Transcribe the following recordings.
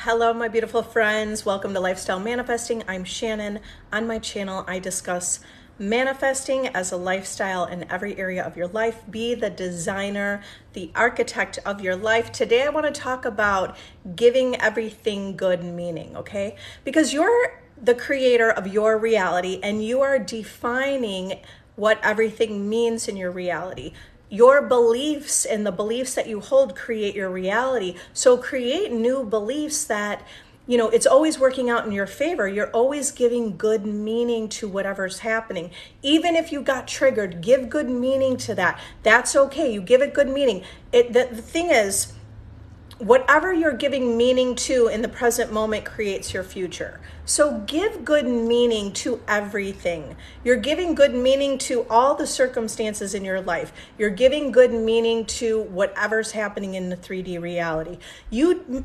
Hello, my beautiful friends. Welcome to Lifestyle Manifesting. I'm Shannon. On my channel, I discuss manifesting as a lifestyle in every area of your life. Be the designer, the architect of your life. Today, I want to talk about giving everything good meaning, okay? Because you're the creator of your reality and you are defining what everything means in your reality. Your beliefs and the beliefs that you hold create your reality. So create new beliefs that, it's always working out in your favor. You're always giving good meaning to whatever's happening. Even if you got triggered, give good meaning to that. That's okay. You give it good meaning. The thing is, whatever you're giving meaning to in the present moment creates your future. So give good meaning to everything. You're giving good meaning to all the circumstances in your life. You're giving good meaning to whatever's happening in the 3D reality. You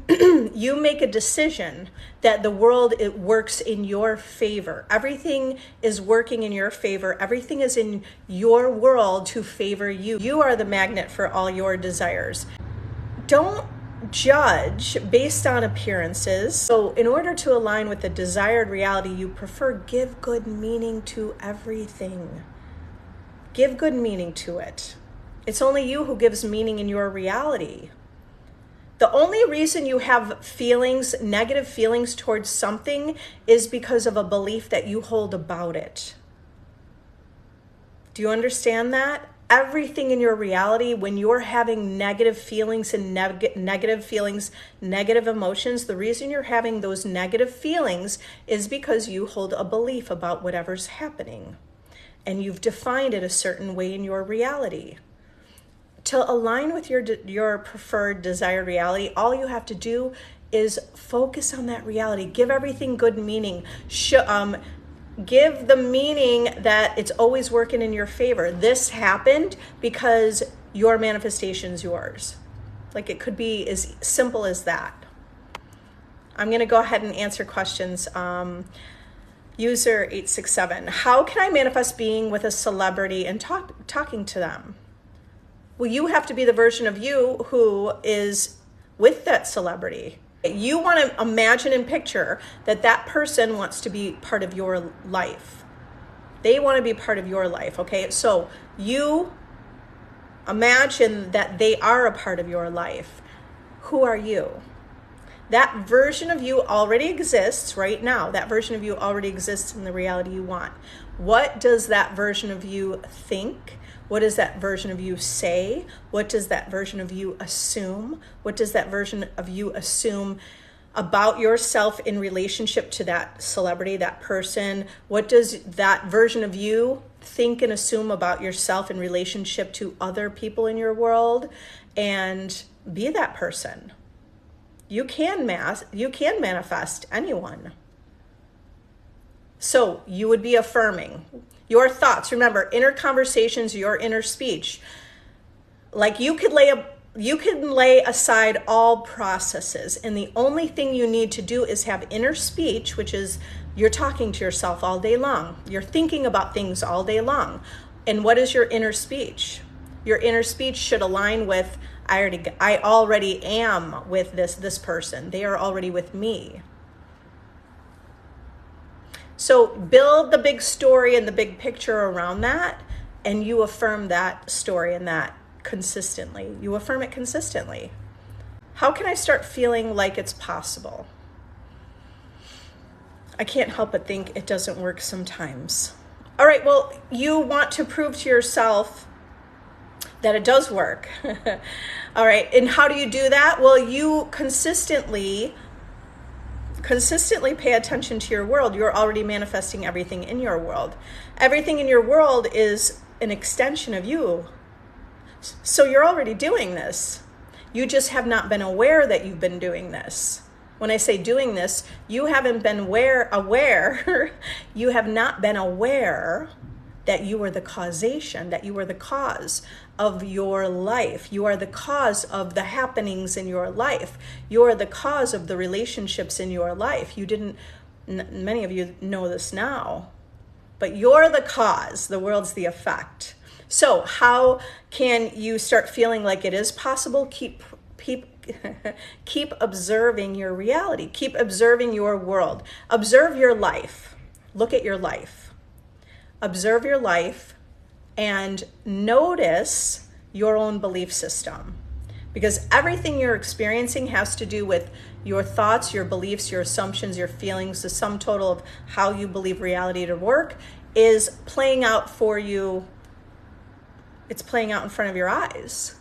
make a decision that the world, it works in your favor. Everything is working in your favor. Everything is in your world to favor you. You are the magnet for all your desires. Don't judge based on appearances. So in order to align with the desired reality you prefer, give good meaning to everything. Give good meaning to it. It's only you who gives meaning in your reality. The only reason you have feelings, negative feelings towards something, is because of a belief that you hold about it. Do you understand that? Everything in your reality, when you're having negative feelings and negative emotions, the reason you're having those negative feelings is because you hold a belief about whatever's happening. And you've defined it a certain way in your reality. To align with your preferred desired reality, all you have to do is focus on that reality. Give everything good meaning. Give the meaning that it's always working in your favor. This happened because your manifestation's yours. Like, it could be as simple as that. I'm going to go ahead and answer questions. User 867. How can I manifest being with a celebrity and talking to them? Well, you have to be the version of you who is with that celebrity. You want to imagine and picture that person wants to be part of your life. They want to be part of your life, okay? So you imagine that they are a part of your life. Who are you? That version of you already exists right now. That version of you already exists in the reality you want. What does that version of you think? What does that version of you say? What does that version of you assume? What does that version of you assume about yourself in relationship to that celebrity, that person? What does that version of you think and assume about yourself in relationship to other people in your world? And be that person. You can manifest anyone. So you would be affirming. Your thoughts, remember, inner conversations, your inner speech. Like, you can lay aside all processes, and the only thing you need to do is have inner speech, which is you're talking to yourself all day long. You're thinking about things all day long. And what is your inner speech? Your inner speech should align with, I already am with this person. They are already with me. So build the big story and the big picture around that, and you affirm that story and that consistently. You affirm it consistently. How can I start feeling like it's possible? I can't help but think it doesn't work sometimes. All right, well, you want to prove to yourself that it does work. All right, and how do you do that? Well, you consistently pay attention to your world. You're already manifesting everything in your world. Everything in your world is an extension of you. So you're already doing this. You just have not been aware that you've been doing this. When I say doing this, you haven't been aware. You have not been aware that you were the causation, that you were the cause of your life. You are the cause of the happenings in your life. You are the cause of the relationships in your life. Many of you know this now, but you're the cause. The world's the effect. So how can you start feeling like it is possible? Keep keep observing your reality. Keep observing your world. Observe your life. Look at your life. Observe your life and notice your own belief system. Because everything you're experiencing has to do with your thoughts, your beliefs, your assumptions, your feelings. The sum total of how you believe reality to work is playing out for you. It's playing out in front of your eyes.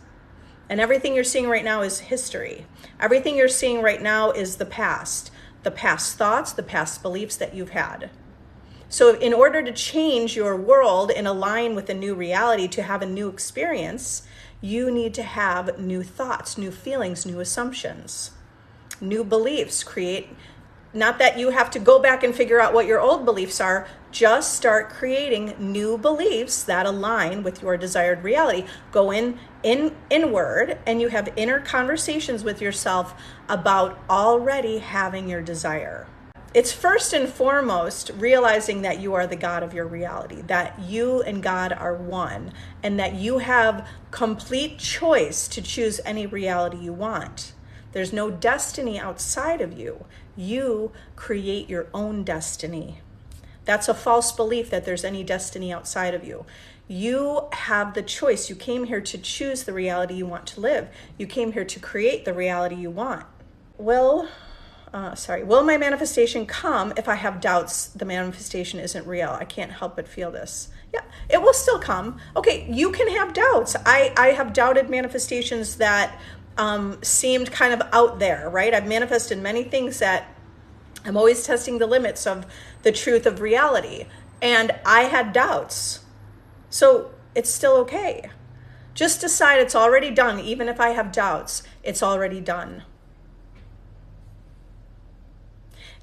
And everything you're seeing right now is history. Everything you're seeing right now is the past thoughts, the past beliefs that you've had. So in order to change your world and align with a new reality, to have a new experience, you need to have new thoughts, new feelings, new assumptions, new beliefs. Not that you have to go back and figure out what your old beliefs are, just start creating new beliefs that align with your desired reality. Go inward, and you have inner conversations with yourself about already having your desire. It's first and foremost realizing that you are the God of your reality, that you and God are one, and that you have complete choice to choose any reality you want. There's no destiny outside of you. You create your own destiny. That's a false belief that there's any destiny outside of you. You have the choice. You came here to choose the reality you want to live. You came here to create the reality you want. Will my manifestation come if I have doubts the manifestation isn't real? I can't help but feel this. Yeah, it will still come. Okay, you can have doubts. I have doubted manifestations that seemed kind of out there, right? I've manifested many things that I'm always testing the limits of the truth of reality. And I had doubts. So it's still okay. Just decide it's already done. Even if I have doubts, it's already done.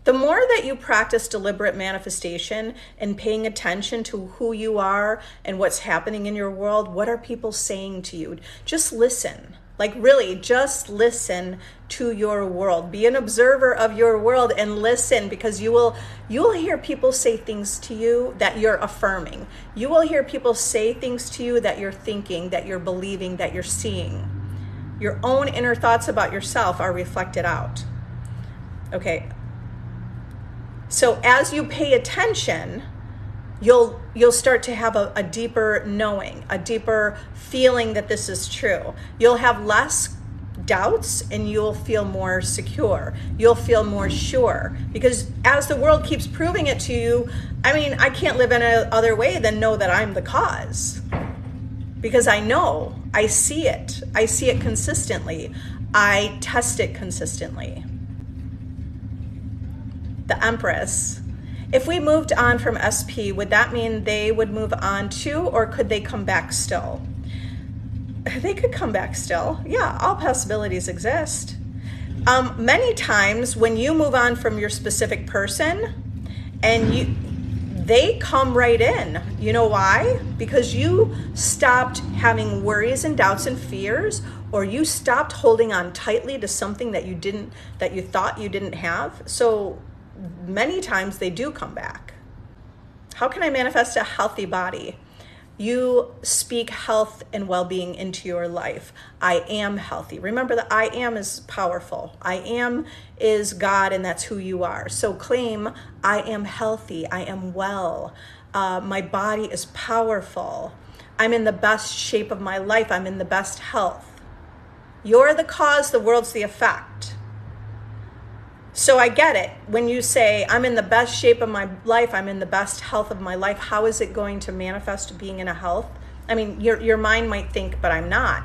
The more that you practice deliberate manifestation and paying attention to who you are and what's happening in your world, what are people saying to you? Just listen. Like really, just listen to your world. Be an observer of your world and listen, because you'll hear people say things to you that you're affirming. You will hear people say things to you that you're thinking, that you're believing, that you're seeing. Your own inner thoughts about yourself are reflected out. Okay. So as you pay attention, you'll start to have a deeper knowing, a deeper feeling that this is true. You'll have less doubts and you'll feel more secure. You'll feel more sure, because as the world keeps proving it to you, I can't live any other way than know that I'm the cause, because I know, I see it consistently. I test it consistently. The Empress. If we moved on from SP, would that mean they would move on too, or could they come back still? They could come back still. Yeah, all possibilities exist. Many times when you move on from your specific person, they come right in. You know why? Because you stopped having worries and doubts and fears, or you stopped holding on tightly to something that you thought you didn't have. So many times they do come back. How can I manifest a healthy body? You speak health and well-being into your life. I am healthy. Remember that I am is powerful. I am is God, and that's who you are. So claim, I am healthy. I am well. My body is powerful. I'm in the best shape of my life. I'm in the best health. You're the cause, the world's the effect. So I get it. When you say, I'm in the best shape of my life, I'm in the best health of my life, how is it going to manifest being in a health? Your mind might think, but I'm not.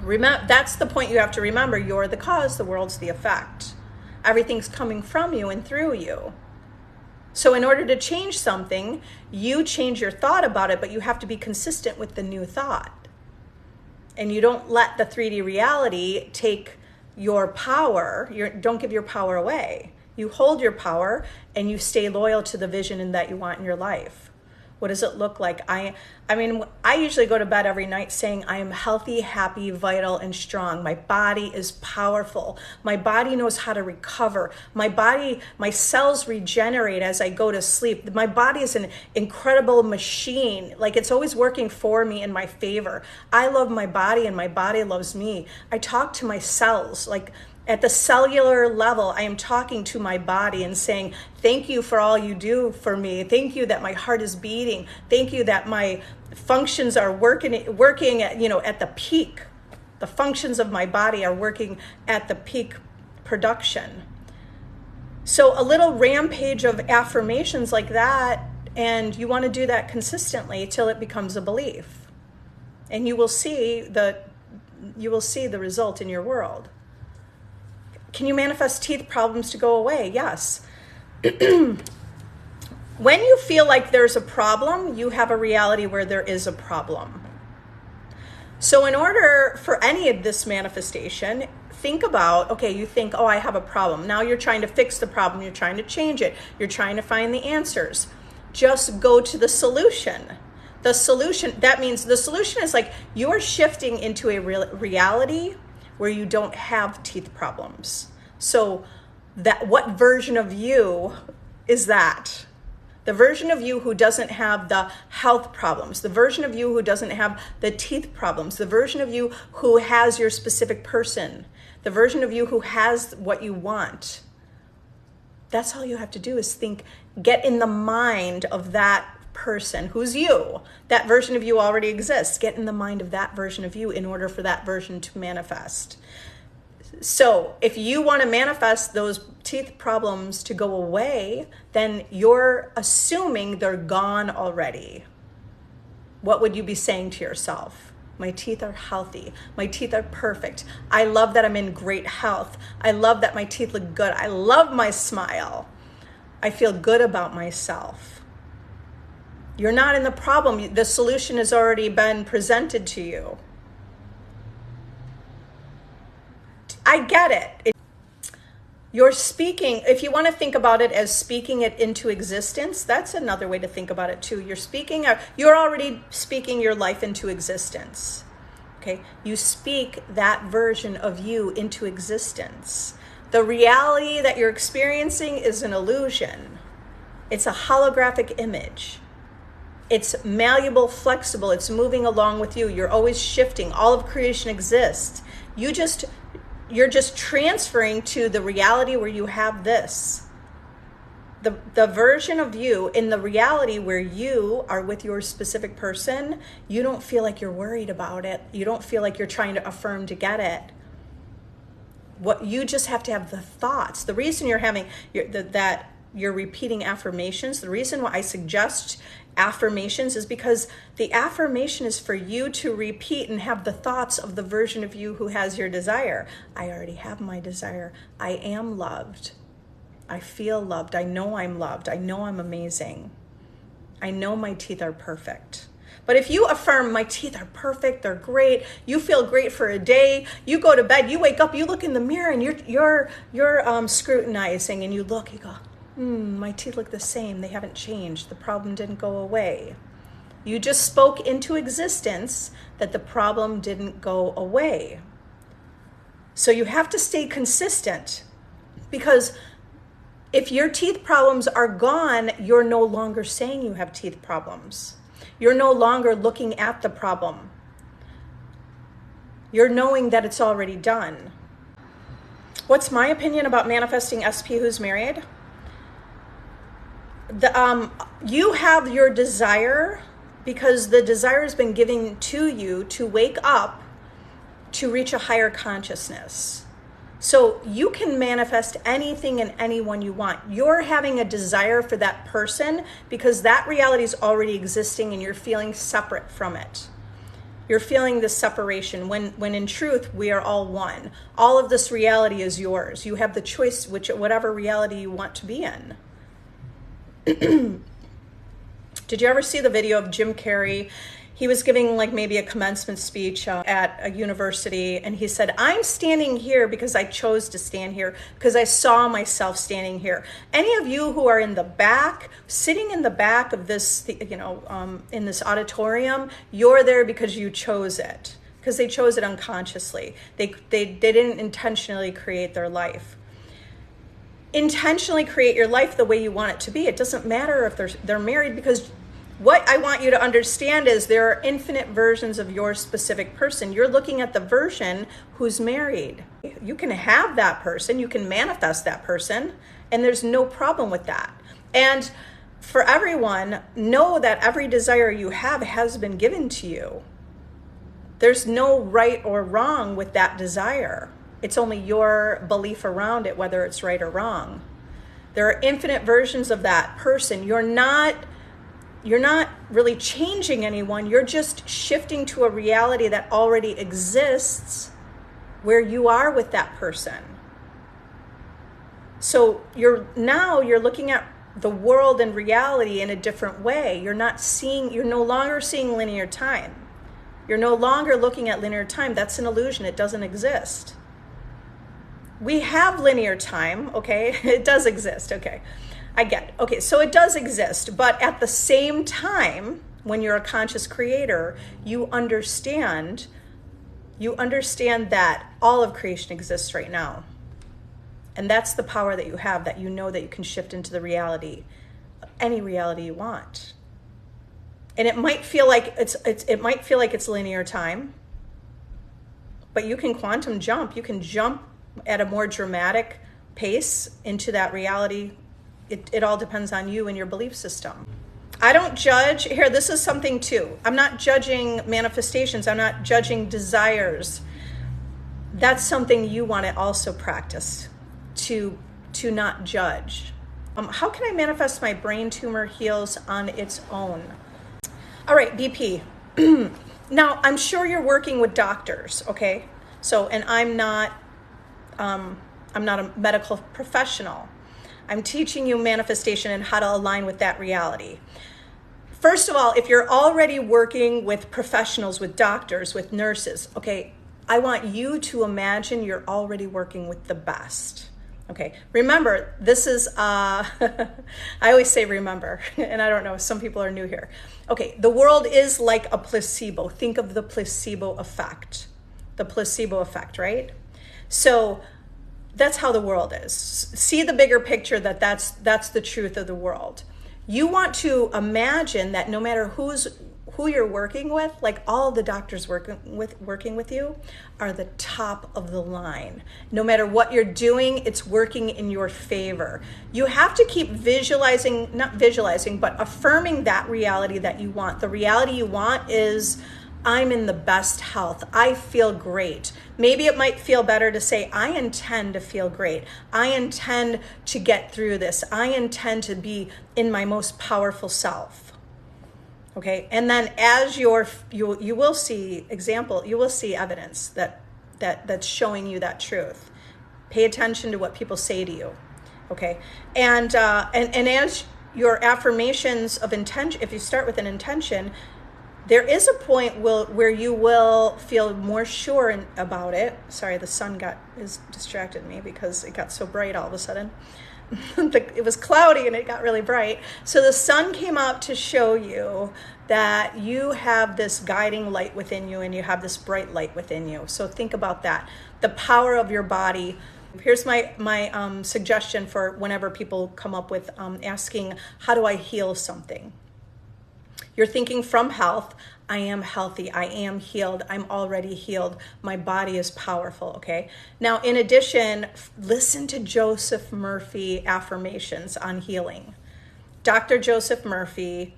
Remember, that's the point you have to remember. You're the cause, the world's the effect. Everything's coming from you and through you. So in order to change something, you change your thought about it, but you have to be consistent with the new thought. And you don't let the 3D reality take your power. Don't give your power away. You hold your power and you stay loyal to the vision and that you want in your life. What does it look like? I mean, I usually go to bed every night saying I am healthy, happy, vital, and strong. My body is powerful. My body knows how to recover. My body, my cells regenerate as I go to sleep. My body is an incredible machine. Like, it's always working for me in my favor. I love my body and my body loves me. I talk to my cells, like, at the cellular level, I am talking to my body and saying, thank you for all you do for me. Thank you that my heart is beating. Thank you that my functions are working at, at the peak. The functions of my body are working at the peak production. So a little rampage of affirmations like that, and you want to do that consistently till it becomes a belief. And you will see the result in your world. Can you manifest teeth problems to go away? Yes. When you feel like there's a problem, you have a reality where there is a problem. So in order for any of this manifestation, think about, okay, you think, oh, I have a problem. Now you're trying to fix the problem. You're trying to change it. You're trying to find the answers. Just go to the solution. The solution, that means the solution is like you're shifting into a reality where you don't have teeth problems. So what version of you is that? The version of you who doesn't have the health problems, the version of you who doesn't have the teeth problems, the version of you who has your specific person, the version of you who has what you want. That's all you have to do is think, get in the mind of that person who's you. That version of you already exists. Get in the mind of that version of you in order for that version to manifest. So if you want to manifest those teeth problems to go away, then you're assuming they're gone already. What would you be saying to yourself? My teeth are healthy. My teeth are perfect. I love that I'm in great health. I love that my teeth look good. I love my smile. I feel good about myself. You're not in the problem. The solution has already been presented to you. I get it. You're speaking, if you want to think about it as speaking it into existence, that's another way to think about it too. You're already speaking your life into existence. Okay? You speak that version of you into existence. The reality that you're experiencing is an illusion. It's a holographic image. It's malleable, flexible. It's moving along with you. You're always shifting. All of creation exists. You're just transferring to the reality where you have this. The version of you in the reality where you are with your specific person, you don't feel like you're worried about it. You don't feel like you're trying to affirm to get it. What you just have to have the thoughts. The reason you're repeating affirmations, the reason why I suggest affirmations is because the affirmation is for you to repeat and have the thoughts of the version of you who has your desire. I already have my desire. I am loved. I feel loved. I know I'm loved. I know I'm amazing. I know my teeth are perfect. But if you affirm my teeth are perfect, they're great, you feel great for a day, you go to bed, you wake up, you look in the mirror and you're scrutinizing and you look, you go, my teeth look the same. They haven't changed. The problem didn't go away. You just spoke into existence that the problem didn't go away. So you have to stay consistent, because if your teeth problems are gone, you're no longer saying you have teeth problems. You're no longer looking at the problem. You're knowing that it's already done. What's my opinion about manifesting SP who's married? You have your desire because the desire has been given to you to wake up to reach a higher consciousness. So you can manifest anything and anyone you want. You're having a desire for that person because that reality is already existing and you're feeling separate from it. You're feeling this separation when in truth, we are all one. All of this reality is yours. You have the choice, whatever reality you want to be in. Did you ever see the video of Jim Carrey? He was giving like maybe a commencement speech at a university, and he said, I'm standing here because I chose to stand here, because I saw myself standing here. Any of you who are in the back, sitting in the back of this, in this auditorium, you're there because you chose it, because they chose it unconsciously. They didn't intentionally create their life. Intentionally create your life the way you want it to be. It doesn't matter if they're married, because what I want you to understand is there are infinite versions of your specific person. You're looking at the version who's married. You can have that person, you can manifest that person, and there's no problem with that. And for everyone, know that every desire you have has been given to you. There's no right or wrong with that desire. It's only your belief around it, whether it's right or wrong. There are infinite versions of that person. You're not really changing anyone. You're just shifting to a reality that already exists where you are with that person. So you're looking at the world and reality in a different way. You're no longer seeing linear time. You're no longer looking at linear time. That's an illusion. It doesn't exist. We have linear time, okay? It does exist, okay? I get it. Okay, so it does exist, but at the same time, when you're a conscious creator, you understand that all of creation exists right now. And that's the power that you have, that you know that you can shift into the reality, any reality you want. And it might feel like it's linear time, but you can quantum jump. You can jump at a more dramatic pace into that reality. It all depends on you and your belief system. I don't judge. Here, this is something too. I'm not judging manifestations. I'm not judging desires. That's something you want to also practice, to not judge. How can I manifest my brain tumor heals on its own? All right, BP. Now, I'm sure you're working with doctors, okay? So, and I'm not a medical professional. I'm teaching you manifestation and how to align with that reality. First of all, if you're already working with professionals, with doctors, with nurses, okay, I want you to imagine you're already working with the best. Okay, remember, this is, I always say remember, and I don't know, some people are new here. Okay, the world is like a placebo. Think of the placebo effect. The placebo effect, right? So that's how the world is. See the bigger picture, that's the truth of the world. You want to imagine that no matter who you're working with, like all the doctors working with you are the top of the line. No matter what you're doing, it's working in your favor. You have to keep not visualizing, but affirming that reality that you want. The reality you want is, I'm in the best health. I feel great. Maybe it might feel better to say, I intend to feel great. I intend to get through this. I intend to be in my most powerful self. Okay, and then as you will see evidence that's showing you that truth. Pay attention to what people say to you. Okay, and as your affirmations of intention, if you start with an intention, there is a point where you will feel more sure about it. Sorry, the sun distracted me because it got so bright all of a sudden. It was cloudy and it got really bright. So the sun came up to show you that you have this guiding light within you and you have this bright light within you. So think about that. The power of your body. Here's my suggestion for whenever people come up with asking, how do I heal something? You're thinking from health. I am healthy. I am healed. I'm already healed. My body is powerful, okay? Now, in addition, listen to Joseph Murphy affirmations on healing. Dr. Joseph Murphy,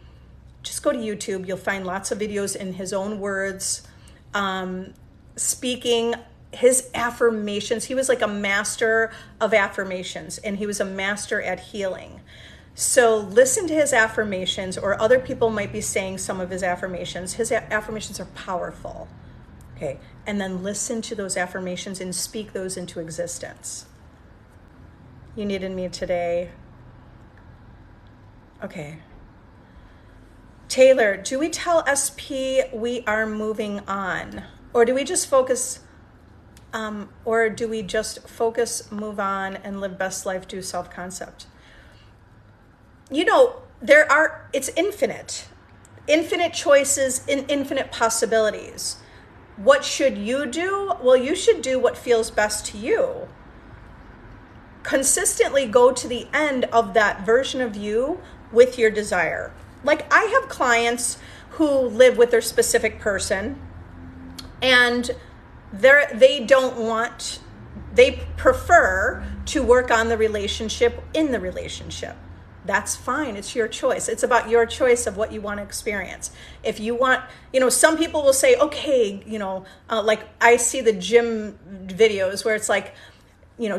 just go to YouTube. You'll find lots of videos in his own words, speaking his affirmations. He was like a master of affirmations, and he was a master at healing. So listen to his affirmations, or other people might be saying some of his affirmations. His affirmations are powerful, okay? And then listen to those affirmations and speak those into existence. You needed me today. Okay. Taylor, do we tell SP we are moving on? Or do we just focus, move on and live best life, do self-concept? It's infinite choices and infinite possibilities. What should you do? Well, you should do what feels best to you. Consistently go to the end of that version of you with your desire. Like, I have clients who live with their specific person, and they prefer to work on the relationship in the relationship. That's fine. It's your choice. It's about your choice of what you want to experience. If you want, some people will say, okay, like I see the gym videos where it's like,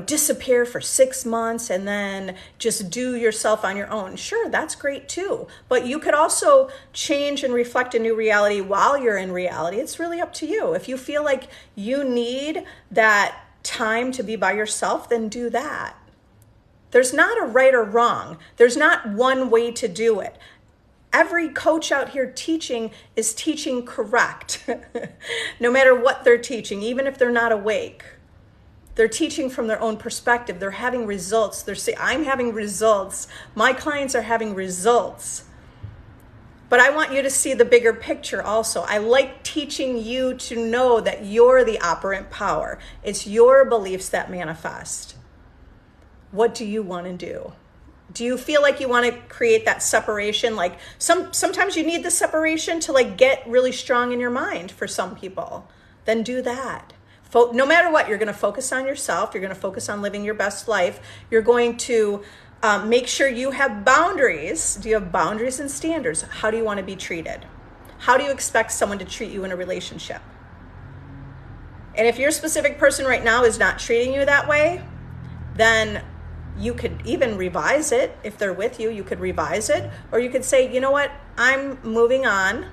disappear for 6 months and then just do yourself on your own. Sure, that's great too. But you could also change and reflect a new reality while you're in reality. It's really up to you. If you feel like you need that time to be by yourself, then do that. There's not a right or wrong. There's not one way to do it. Every coach out here teaching is teaching correct, no matter what they're teaching, even if they're not awake. They're teaching from their own perspective. They're having results. They're saying, I'm having results. My clients are having results. But I want you to see the bigger picture also. I like teaching you to know that you're the operant power. It's your beliefs that manifest. What do you want to do? Do you feel like you want to create that separation? Like sometimes you need the separation to like get really strong in your mind for some people. Then do that. No matter what, you're going to focus on yourself. You're going to focus on living your best life. You're going to make sure you have boundaries. Do you have boundaries and standards? How do you want to be treated? How do you expect someone to treat you in a relationship? And if your specific person right now is not treating you that way, then you could even revise it. If they're with you, you could revise it. Or you could say, you know what, I'm moving on.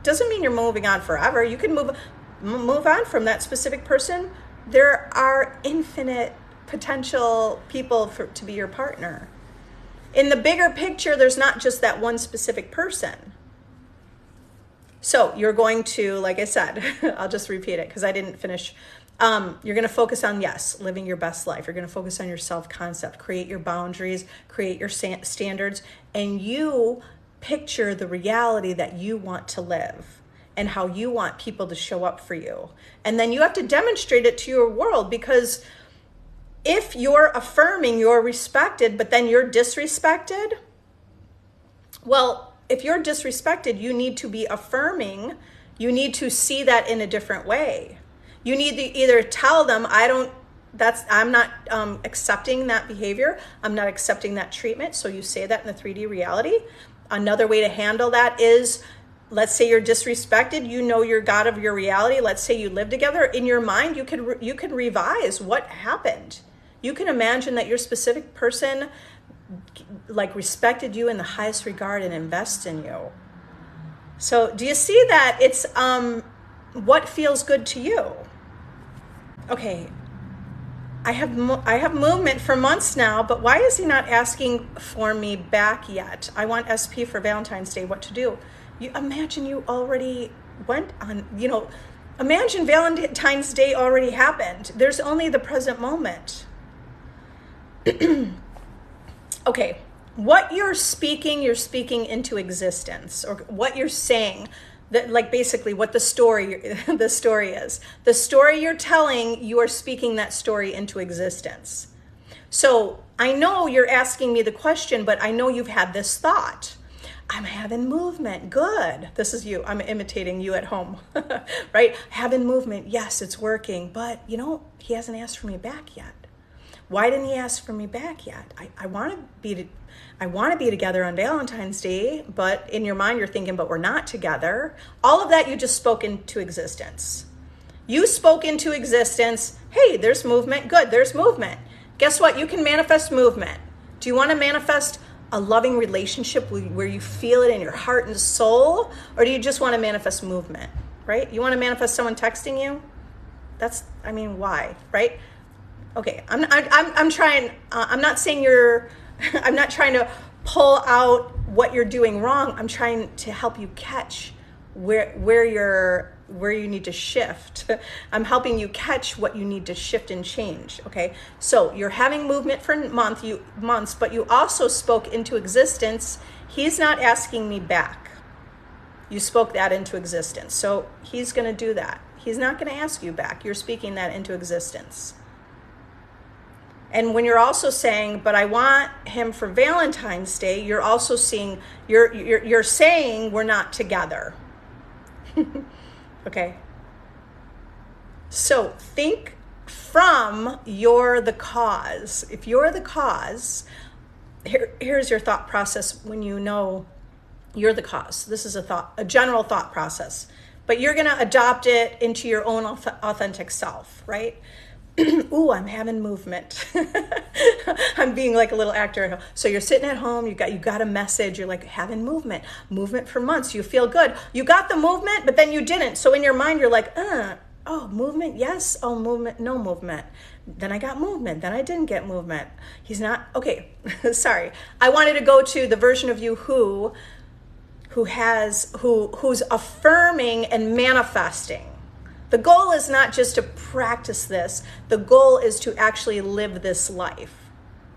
Doesn't mean you're moving on forever. You can move on from that specific person. There are infinite potential people to be your partner. In the bigger picture, there's not just that one specific person. So you're going to, like I said, I'll just repeat it because I didn't finish. You're going to focus on, yes, living your best life. You're going to focus on your self-concept, create your boundaries, create your standards, and you picture the reality that you want to live and how you want people to show up for you. And then you have to demonstrate it to your world, because if you're affirming, you're respected, but then you're disrespected, well, if you're disrespected, you need to be affirming. You need to see that in a different way. You need to either tell them, I'm not accepting that behavior. I'm not accepting that treatment. So you say that in the 3D reality. Another way to handle that is, let's say you're disrespected. You know you're God of your reality. Let's say you live together. In your mind, you can revise what happened. You can imagine that your specific person like respected you in the highest regard and invests in you. So do you see that it's what feels good to you? Okay, I have movement for months now, but why is he not asking for me back yet? I want SP for Valentine's Day. What to do? Imagine you already went on, imagine Valentine's Day already happened. There's only the present moment. Okay, what you're speaking into existence, or what you're saying, that like basically what the story is. The story you're telling, you are speaking that story into existence. So I know you're asking me the question, but I know you've had this thought. I'm having movement. Good. This is you. I'm imitating you at home, right? Having movement. Yes, it's working. But, he hasn't asked for me back yet. Why didn't he ask for me back yet? I want to be together on Valentine's Day, but in your mind you're thinking, but we're not together. All of that you just spoke into existence. You spoke into existence. Hey, there's movement. Good, there's movement. Guess what? You can manifest movement. Do you want to manifest a loving relationship where you feel it in your heart and soul? Or do you just want to manifest movement, right? You want to manifest someone texting you? Why, right? Okay, I'm not saying I'm not trying to pull out what you're doing wrong. I'm trying to help you catch where you need to shift. I'm helping you catch what you need to shift and change. Okay, so you're having movement for months, but you also spoke into existence. He's not asking me back. You spoke that into existence. So he's going to do that. He's not going to ask you back. You're speaking that into existence. And when you're also saying, but I want him for Valentine's Day, you're also seeing, you're saying we're not together. Okay. So think from you're the cause. If you're the cause, here's your thought process when you know you're the cause. This is a general thought process, but you're going to adopt it into your own authentic self, right? Ooh, I'm having movement. I'm being like a little actor at home. So you're sitting at home, you got a message, you're like having movement for months. You feel good. You got the movement, but then you didn't. So in your mind, you're like, oh, movement, yes. Oh, movement, no movement. Then I got movement. Then I didn't get movement. He's not, okay, sorry. I wanted to go to the version of you who's affirming and manifesting. The goal is not just to practice this. The goal is to actually live this life.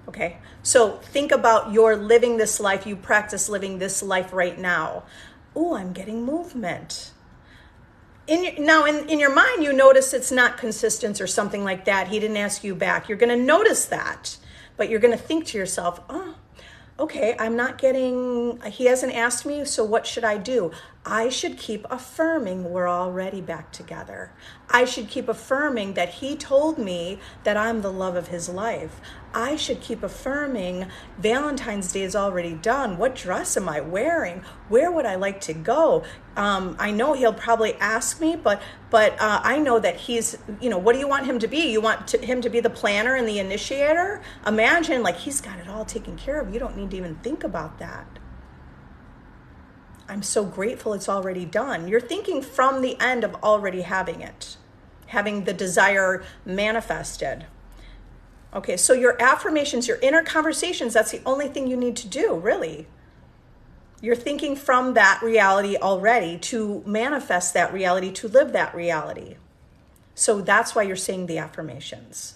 Okay? So think about you're living this life. You practice living this life right now. Oh, I'm getting movement. In your mind, you notice it's not consistent or something like that. He didn't ask you back. You're going to notice that. But you're going to think to yourself, oh, okay, he hasn't asked me, so what should I do? I should keep affirming we're already back together. I should keep affirming that he told me that I'm the love of his life. I should keep affirming Valentine's Day is already done. What dress am I wearing? Where would I like to go? I know he'll probably ask me, but I know that he's, what do you want him to be? You want him to be the planner and the initiator? Imagine like he's got it all taken care of. You don't need to even think about that. I'm so grateful it's already done. You're thinking from the end of already having it, having the desire manifested. Okay, so your affirmations, your inner conversations, that's the only thing you need to do, really. You're thinking from that reality already to manifest that reality, to live that reality. So that's why you're saying the affirmations.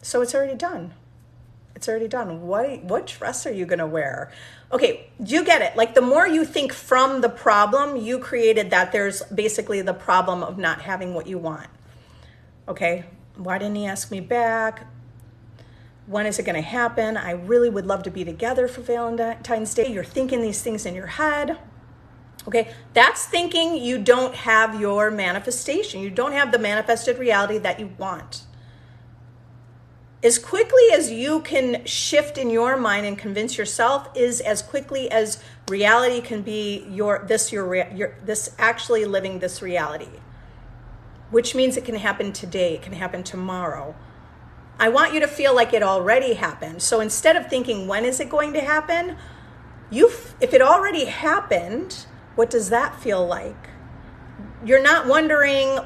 So it's already done. It's already done. What dress are you going to wear? Okay, you get it. Like the more you think from the problem, you created that there's basically the problem of not having what you want. Okay, why didn't he ask me back? When is it going to happen? I really would love to be together for Valentine's Day. You're thinking these things in your head. Okay, that's thinking you don't have your manifestation. You don't have the manifested reality that you want. As quickly as you can shift in your mind and convince yourself is as quickly as reality can be this actually living this reality, which means it can happen today, it can happen tomorrow. I want you to feel like it already happened. So instead of thinking, when is it going to happen? If it already happened, what does that feel like? You're not wondering,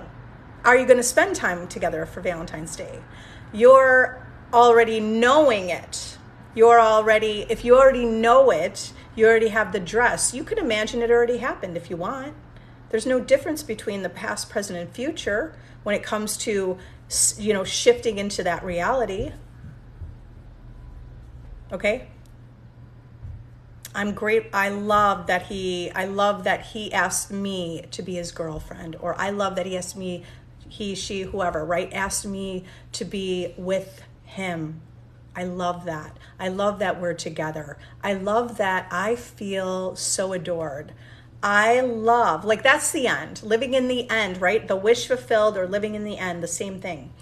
are you going to spend time together for Valentine's Day? You're already knowing it. If you already know it, you already have the dress. You can imagine it already happened if you want. There's no difference between the past, present, and future when it comes to, shifting into that reality. Okay? I'm great. I love that he asked me to be his girlfriend, or I love that he asked me, he, she, whoever, right? Asked me to be with him. I love that. I love that we're together. I love that I feel so adored. I love, like that's the end, living in the end, right? The wish fulfilled or living in the end, the same thing.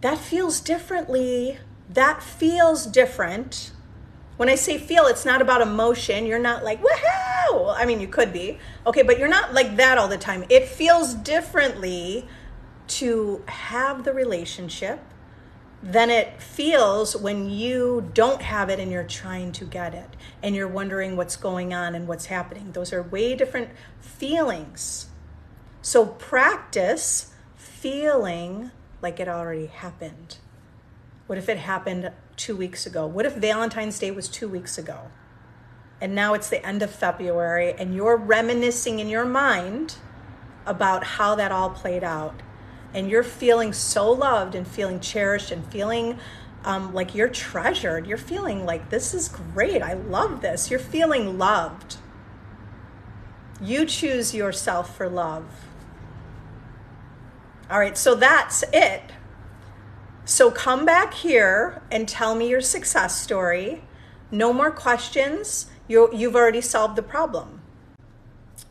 That feels differently. That feels different. When I say feel, it's not about emotion. You're not like, woohoo! I mean, you could be. Okay, but you're not like that all the time. It feels differently to have the relationship than it feels when you don't have it and you're trying to get it and you're wondering what's going on and what's happening. Those are way different feelings. So practice feeling like it already happened. What if it happened 2 weeks ago? What if Valentine's Day was 2 weeks ago? And now it's the end of February and you're reminiscing in your mind about how that all played out. And you're feeling so loved and feeling cherished and feeling like you're treasured. You're feeling like, this is great. I love this. You're feeling loved. You choose yourself for love. All right, so that's it. So come back here and tell me your success story. No more questions. You've already solved the problem.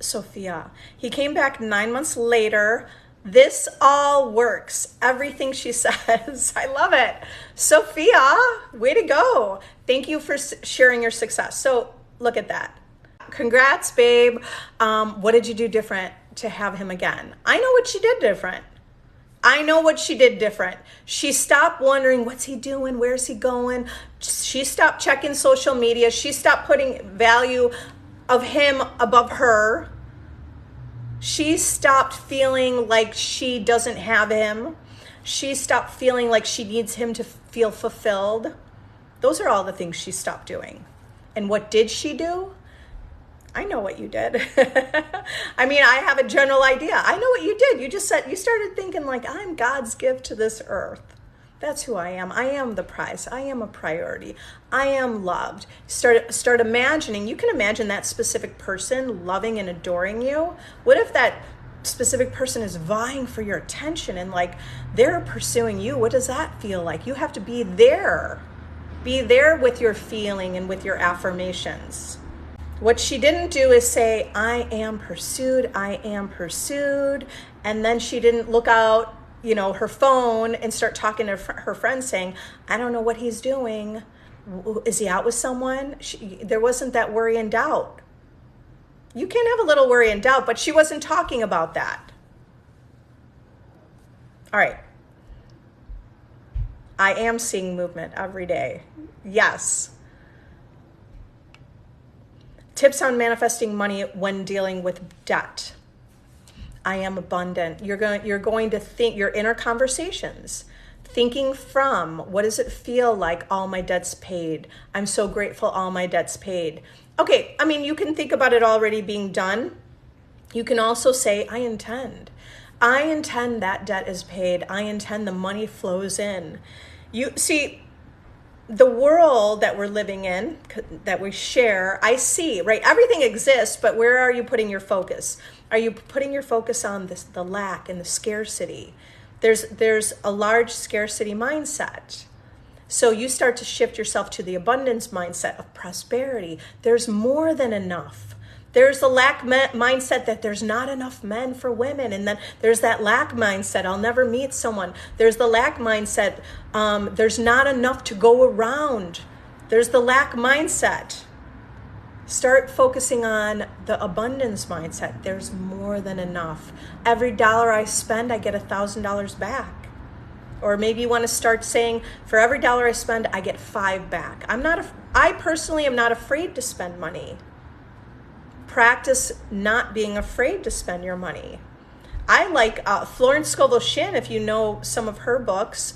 Sophia, he came back 9 months later. This all works. Everything she says. I love it. Sophia, way to go. Thank you for sharing your success. So look at that. Congrats, babe. What did you do different to have him again? I know what she did different. She stopped wondering, what's he doing? Where's he going? She stopped checking social media. She stopped putting value of him above her. She stopped feeling like she doesn't have him. She stopped feeling like she needs him to feel fulfilled. Those are all the things she stopped doing. And what did she do? I know what you did. I mean, I have a general idea. I know what you did. You started thinking like, I'm God's gift to this earth. That's who I am. I am the prize. I am a priority. I am loved. Start imagining. You can imagine that specific person loving and adoring you. What if that specific person is vying for your attention and like they're pursuing you? What does that feel like? You have to be there. Be there with your feeling and with your affirmations. What she didn't do is say, I am pursued, and then she didn't look out, her phone and start talking to her friends saying, I don't know what he's doing. Is he out with someone? There wasn't that worry and doubt. You can have a little worry and doubt, but she wasn't talking about that. All right. I am seeing movement every day. Yes. Tips on manifesting money when dealing with debt. I am abundant. You're going to think your inner conversations, thinking from, what does it feel like? All my debts paid. I'm so grateful. All my debts paid. Okay. I mean, you can think about it already being done. You can also say, I intend that debt is paid. I intend the money flows in. You see, the world that we're living in, that we share, I see, right? Everything exists, but where are you putting your focus? Are you putting your focus on the lack and the scarcity? There's a large scarcity mindset. So you start to shift yourself to the abundance mindset of prosperity. There's more than enough. There's the lack mindset that there's not enough men for women. And then there's that lack mindset. I'll never meet someone. There's the lack mindset. There's not enough to go around. There's the lack mindset. Start focusing on the abundance mindset. There's more than enough. Every dollar I spend, I get $1,000 back. Or maybe you want to start saying, for every dollar I spend, I get 5 back. I personally am not afraid to spend money. Practice not being afraid to spend your money. I like Florence Scovel Shinn, if you know some of her books.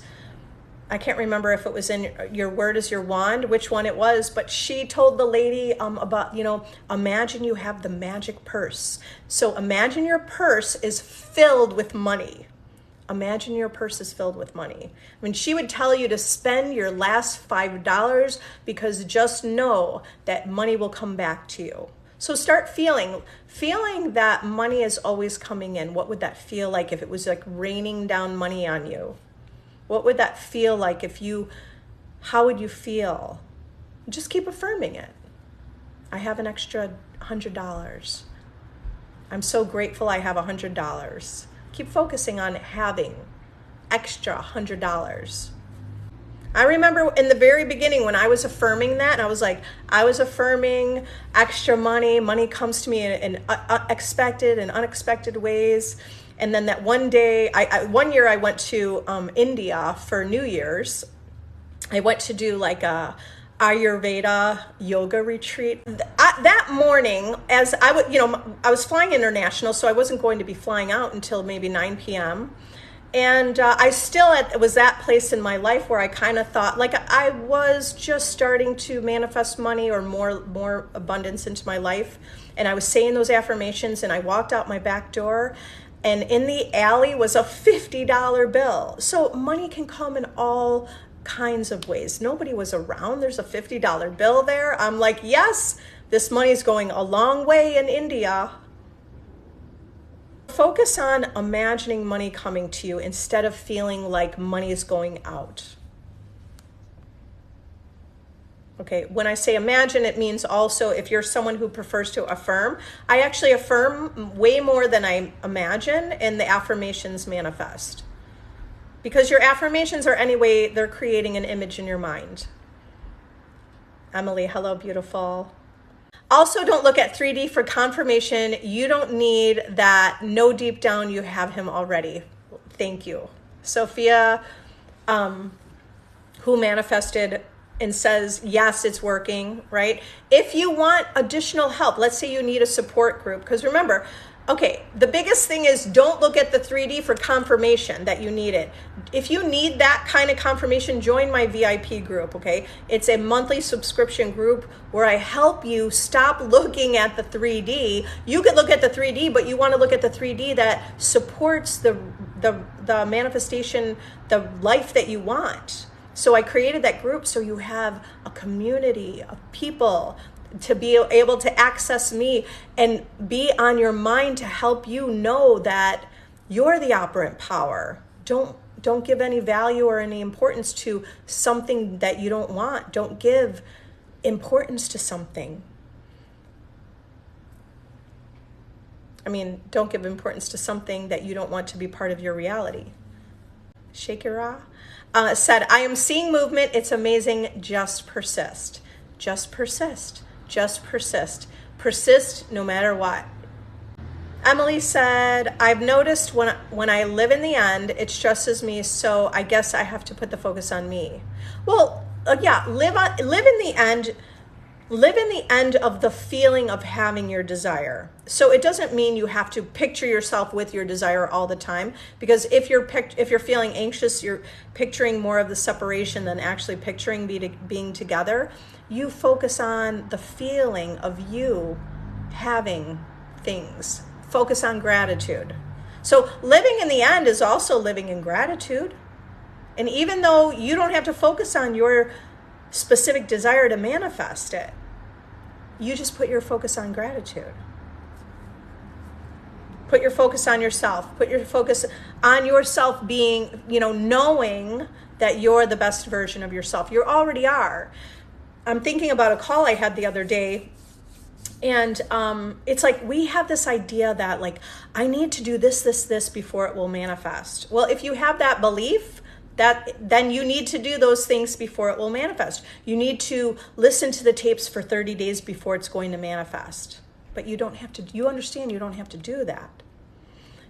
I can't remember if it was in Your Word is Your Wand, which one it was, but she told the lady about, imagine you have the magic purse. So imagine your purse is filled with money. Imagine your purse is filled with money. I mean, she would tell you to spend your last $5 because just know that money will come back to you. So start feeling that money is always coming in. What would that feel like if it was like raining down money on you? What would that feel like how would you feel? Just keep affirming it. I have an extra $100. I'm so grateful I have $100. Keep focusing on having extra $100. I remember in the very beginning when I was affirming that, and I was affirming extra money. Money comes to me in expected and unexpected ways. And then that one day, one year I went to India for New Year's. I went to do like a Ayurveda yoga retreat. That morning, as I was flying international, so I wasn't going to be flying out until maybe 9 p.m. And I still was that place in my life where I kind of thought like I was just starting to manifest money or more abundance into my life. And I was saying those affirmations, and I walked out my back door, and in the alley was a $50 bill. So money can come in all kinds of ways. Nobody was around. There's a $50 bill there. I'm like, yes, this money's going a long way in India. Focus on imagining money coming to you instead of feeling like money is going out. Okay, when I say imagine, it means also if you're someone who prefers to affirm, I actually affirm way more than I imagine, and the affirmations manifest. Because your affirmations are anyway, they're creating an image in your mind. Emily, hello, beautiful. Also, don't look at 3D for confirmation. You don't need that. Know deep down you have him already. Thank you. Sophia, who manifested and says, yes, it's working, right? If you want additional help, let's say you need a support group, because remember, okay, the biggest thing is don't look at the 3D for confirmation that you need it. If you need that kind of confirmation, join my VIP group, okay? It's a monthly subscription group where I help you stop looking at the 3D. You could look at the 3D, but you want to look at the 3D that supports the manifestation, the life that you want. So I created that group so you have a community of people to be able to access me and be on your mind to help you know that you're the operant power. Don't give any value or any importance to something that you don't want. Don't give importance to something. Don't give importance to something that you don't want to be part of your reality. Shakira said, I am seeing movement. It's amazing. Just persist. Just persist. Just persist. Persist no matter what. Emily said, I've noticed when I live in the end, it stresses me, so I guess I have to put the focus on me. Well, yeah, live in the end of the feeling of having your desire. So it doesn't mean you have to picture yourself with your desire all the time, because if you're feeling anxious, you're picturing more of the separation than actually picturing being together. You focus on the feeling of you having things. Focus on gratitude. So living in the end is also living in gratitude. And even though you don't have to focus on your specific desire to manifest it, you just put your focus on gratitude. Put your focus on yourself. Put your focus on yourself being, knowing that you're the best version of yourself. You already are. I'm thinking about a call I had the other day, and it's like we have this idea that like I need to do this before it will manifest. Well, if you have that belief, then you need to do those things before it will manifest. You need to listen to the tapes for 30 days before it's going to manifest. But you don't have to. You understand? You don't have to do that.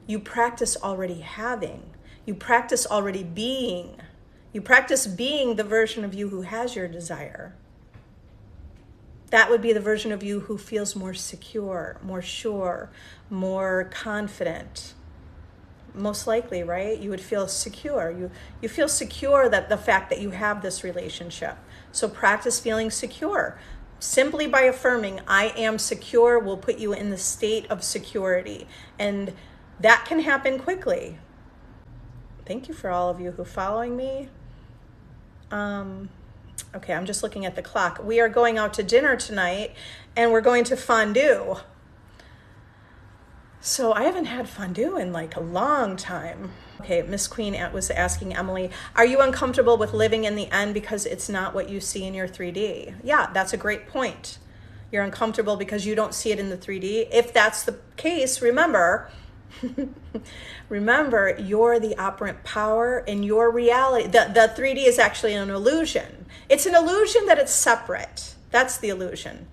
You practice already having. You practice already being. You practice being the version of you who has your desire. That would be the version of you who feels more secure, more sure, more confident. Most likely, right? You would feel secure. You feel secure that the fact that you have this relationship. So practice feeling secure. Simply by affirming, I am secure, will put you in the state of security. And that can happen quickly. Thank you for all of you who are following me. Okay, I'm just looking at the clock. We are going out to dinner tonight, and we're going to fondue. So I haven't had fondue in like a long time. Okay, Miss Queen was asking Emily, are you uncomfortable with living in the end because it's not what you see in your 3D? Yeah, that's a great point. You're uncomfortable because you don't see it in the 3D. If that's the case, remember, you're the operant power in your reality. The 3D is actually an illusion. It's an illusion that it's separate. That's the illusion.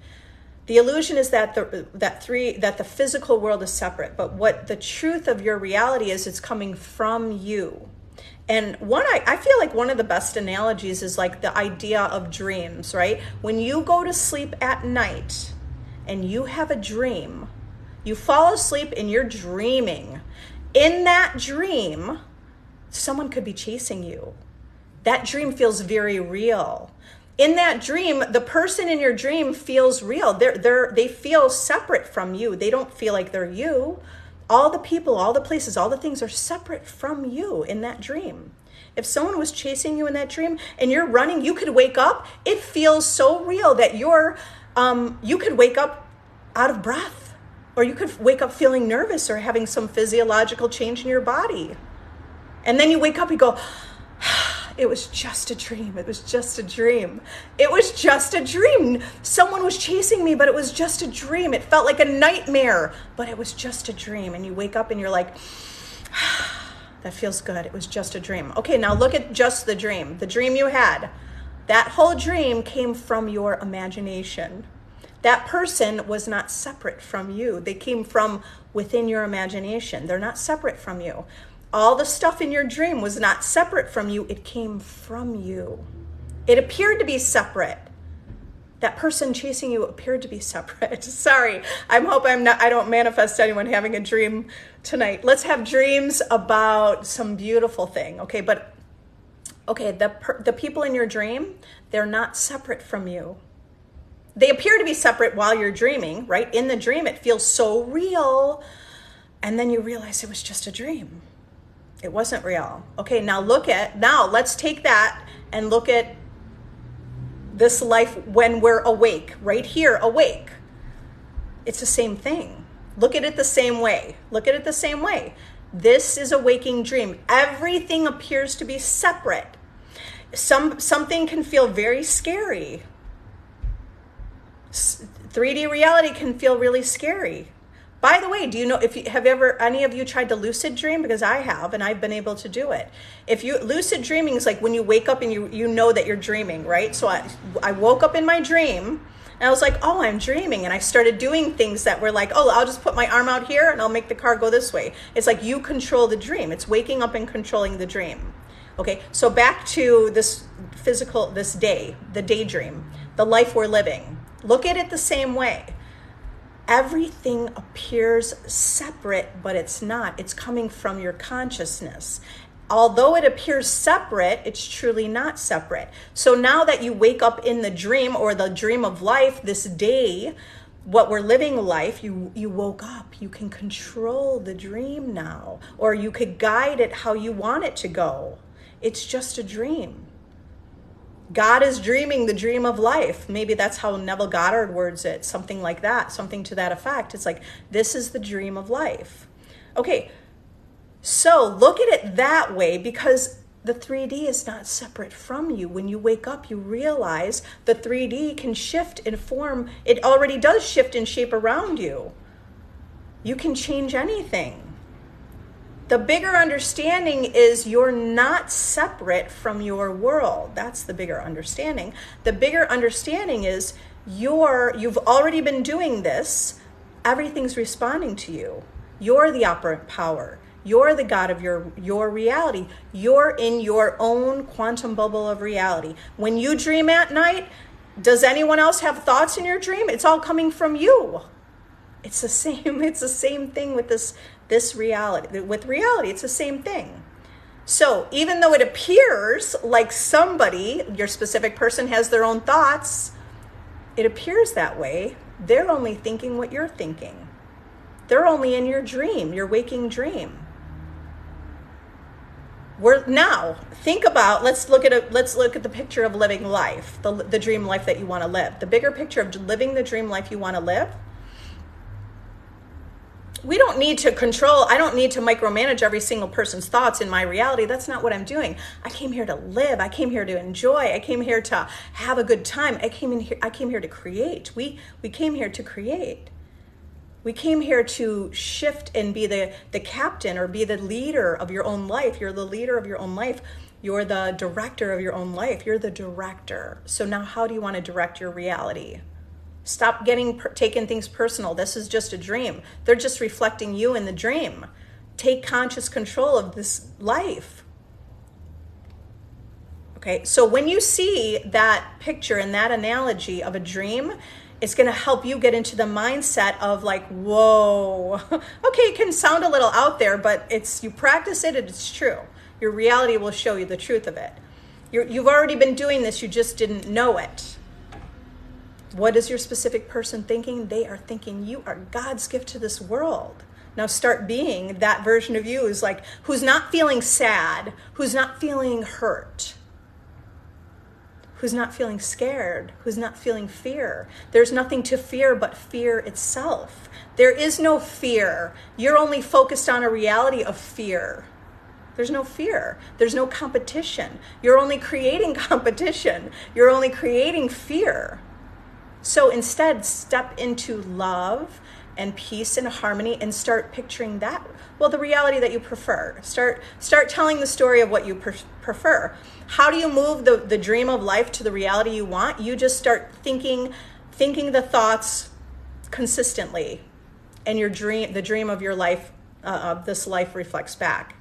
The illusion is that the physical world is separate, but what the truth of your reality is, it's coming from you. And I feel like one of the best analogies is like the idea of dreams, right? When you go to sleep at night and you have a dream, you fall asleep and you're dreaming. In that dream, someone could be chasing you. That dream feels very real. In that dream, the person in your dream feels real. They feel separate from you. They don't feel like they're you. All the people, all the places, all the things are separate from you in that dream. If someone was chasing you in that dream and you're running, you could wake up. It feels so real that you could wake up out of breath, or you could wake up feeling nervous or having some physiological change in your body. And then you wake up and go, it was just a dream. It was just a dream. It was just a dream. Someone was chasing me, but it was just a dream. It felt like a nightmare, but it was just a dream. And you wake up and you're like, that feels good. It was just a dream. Okay, now look at just the dream you had. That whole dream came from your imagination. That person was not separate from you. They came from within your imagination. They're not separate from you. All the stuff in your dream was not separate from you. It came from you. It appeared to be separate. That person chasing you appeared to be separate. Sorry, I don't manifest anyone having a dream tonight. Let's have dreams about some beautiful thing. Okay, the people in your dream, they're not separate from you. They appear to be separate while you're dreaming, right? In the dream, it feels so real. And then you realize it was just a dream. It wasn't real. Okay, now let's take that and look at this life when we're awake, right here, awake. It's the same thing. Look at it the same way. This is a waking dream. Everything appears to be separate. Something can feel very scary. 3D reality can feel really scary. By the way, do you know, any of you tried to lucid dream? Because I have, and I've been able to do it. Lucid dreaming is like when you wake up and you know that you're dreaming, right? So I woke up in my dream and I was like, oh, I'm dreaming. And I started doing things that were like, oh, I'll just put my arm out here and I'll make the car go this way. It's like you control the dream. It's waking up and controlling the dream. Okay, so back to this the daydream, the life we're living. Look at it the same way. Everything appears separate, but it's not. It's coming from your consciousness. Although it appears separate, it's truly not separate. So now that you wake up in the dream or the dream of life, this day, what we're living life, you woke up. You can control the dream now, or you could guide it how you want it to go. It's just a dream. God is dreaming the dream of life. Maybe that's how Neville Goddard words it, something like that, something to that effect. It's like, this is the dream of life. Okay, so look at it that way, because the 3D is not separate from you. When you wake up, you realize the 3D can shift in form. It already does shift in shape around you. You can change anything. The bigger understanding is you're not separate from your world. That's the bigger understanding. The bigger understanding is you've already been doing this. Everything's responding to you. You're the operant power. You're the God of your reality. You're in your own quantum bubble of reality. When you dream at night, does anyone else have thoughts in your dream? It's all coming from you. It's the same thing with this reality. With reality, it's the same thing. So even though it appears like somebody, your specific person, has their own thoughts, it appears that way. They're only thinking what you're thinking. They're only in your dream, your waking dream. Think about, let's look at the picture of living life, the dream life that you want to live. The bigger picture of living the dream life you want to live. I don't need to micromanage every single person's thoughts in my reality. That's not what I'm doing. I came here to live. I came here to enjoy. I came here to have a good time. I came here to create. We came here to create. We came here to shift and be the captain or be the leader of your own life. You're the leader of your own life. You're the director of your own life. You're the director. So now how do you want to direct your reality? Stop taking things personal. This is just a dream. They're just reflecting you in the dream. Take conscious control of this life. Okay, so when you see that picture and that analogy of a dream, it's going to help you get into the mindset of like, whoa. Okay, it can sound a little out there, but you practice it and it's true. Your reality will show you the truth of it. You've already been doing this, you just didn't know it. What is your specific person thinking? They are thinking you are God's gift to this world. Now start being that version of you who's not feeling sad, who's not feeling hurt, who's not feeling scared, who's not feeling fear. There's nothing to fear but fear itself. There is no fear. You're only focused on a reality of fear. There's no fear. There's no competition. You're only creating competition. You're only creating fear. So instead, step into love and peace and harmony and start picturing that, well, the reality that you prefer. Start telling the story of what you prefer. How do you move the dream of life to the reality you want? You just start thinking the thoughts consistently, and the dream of your life, this life reflects back.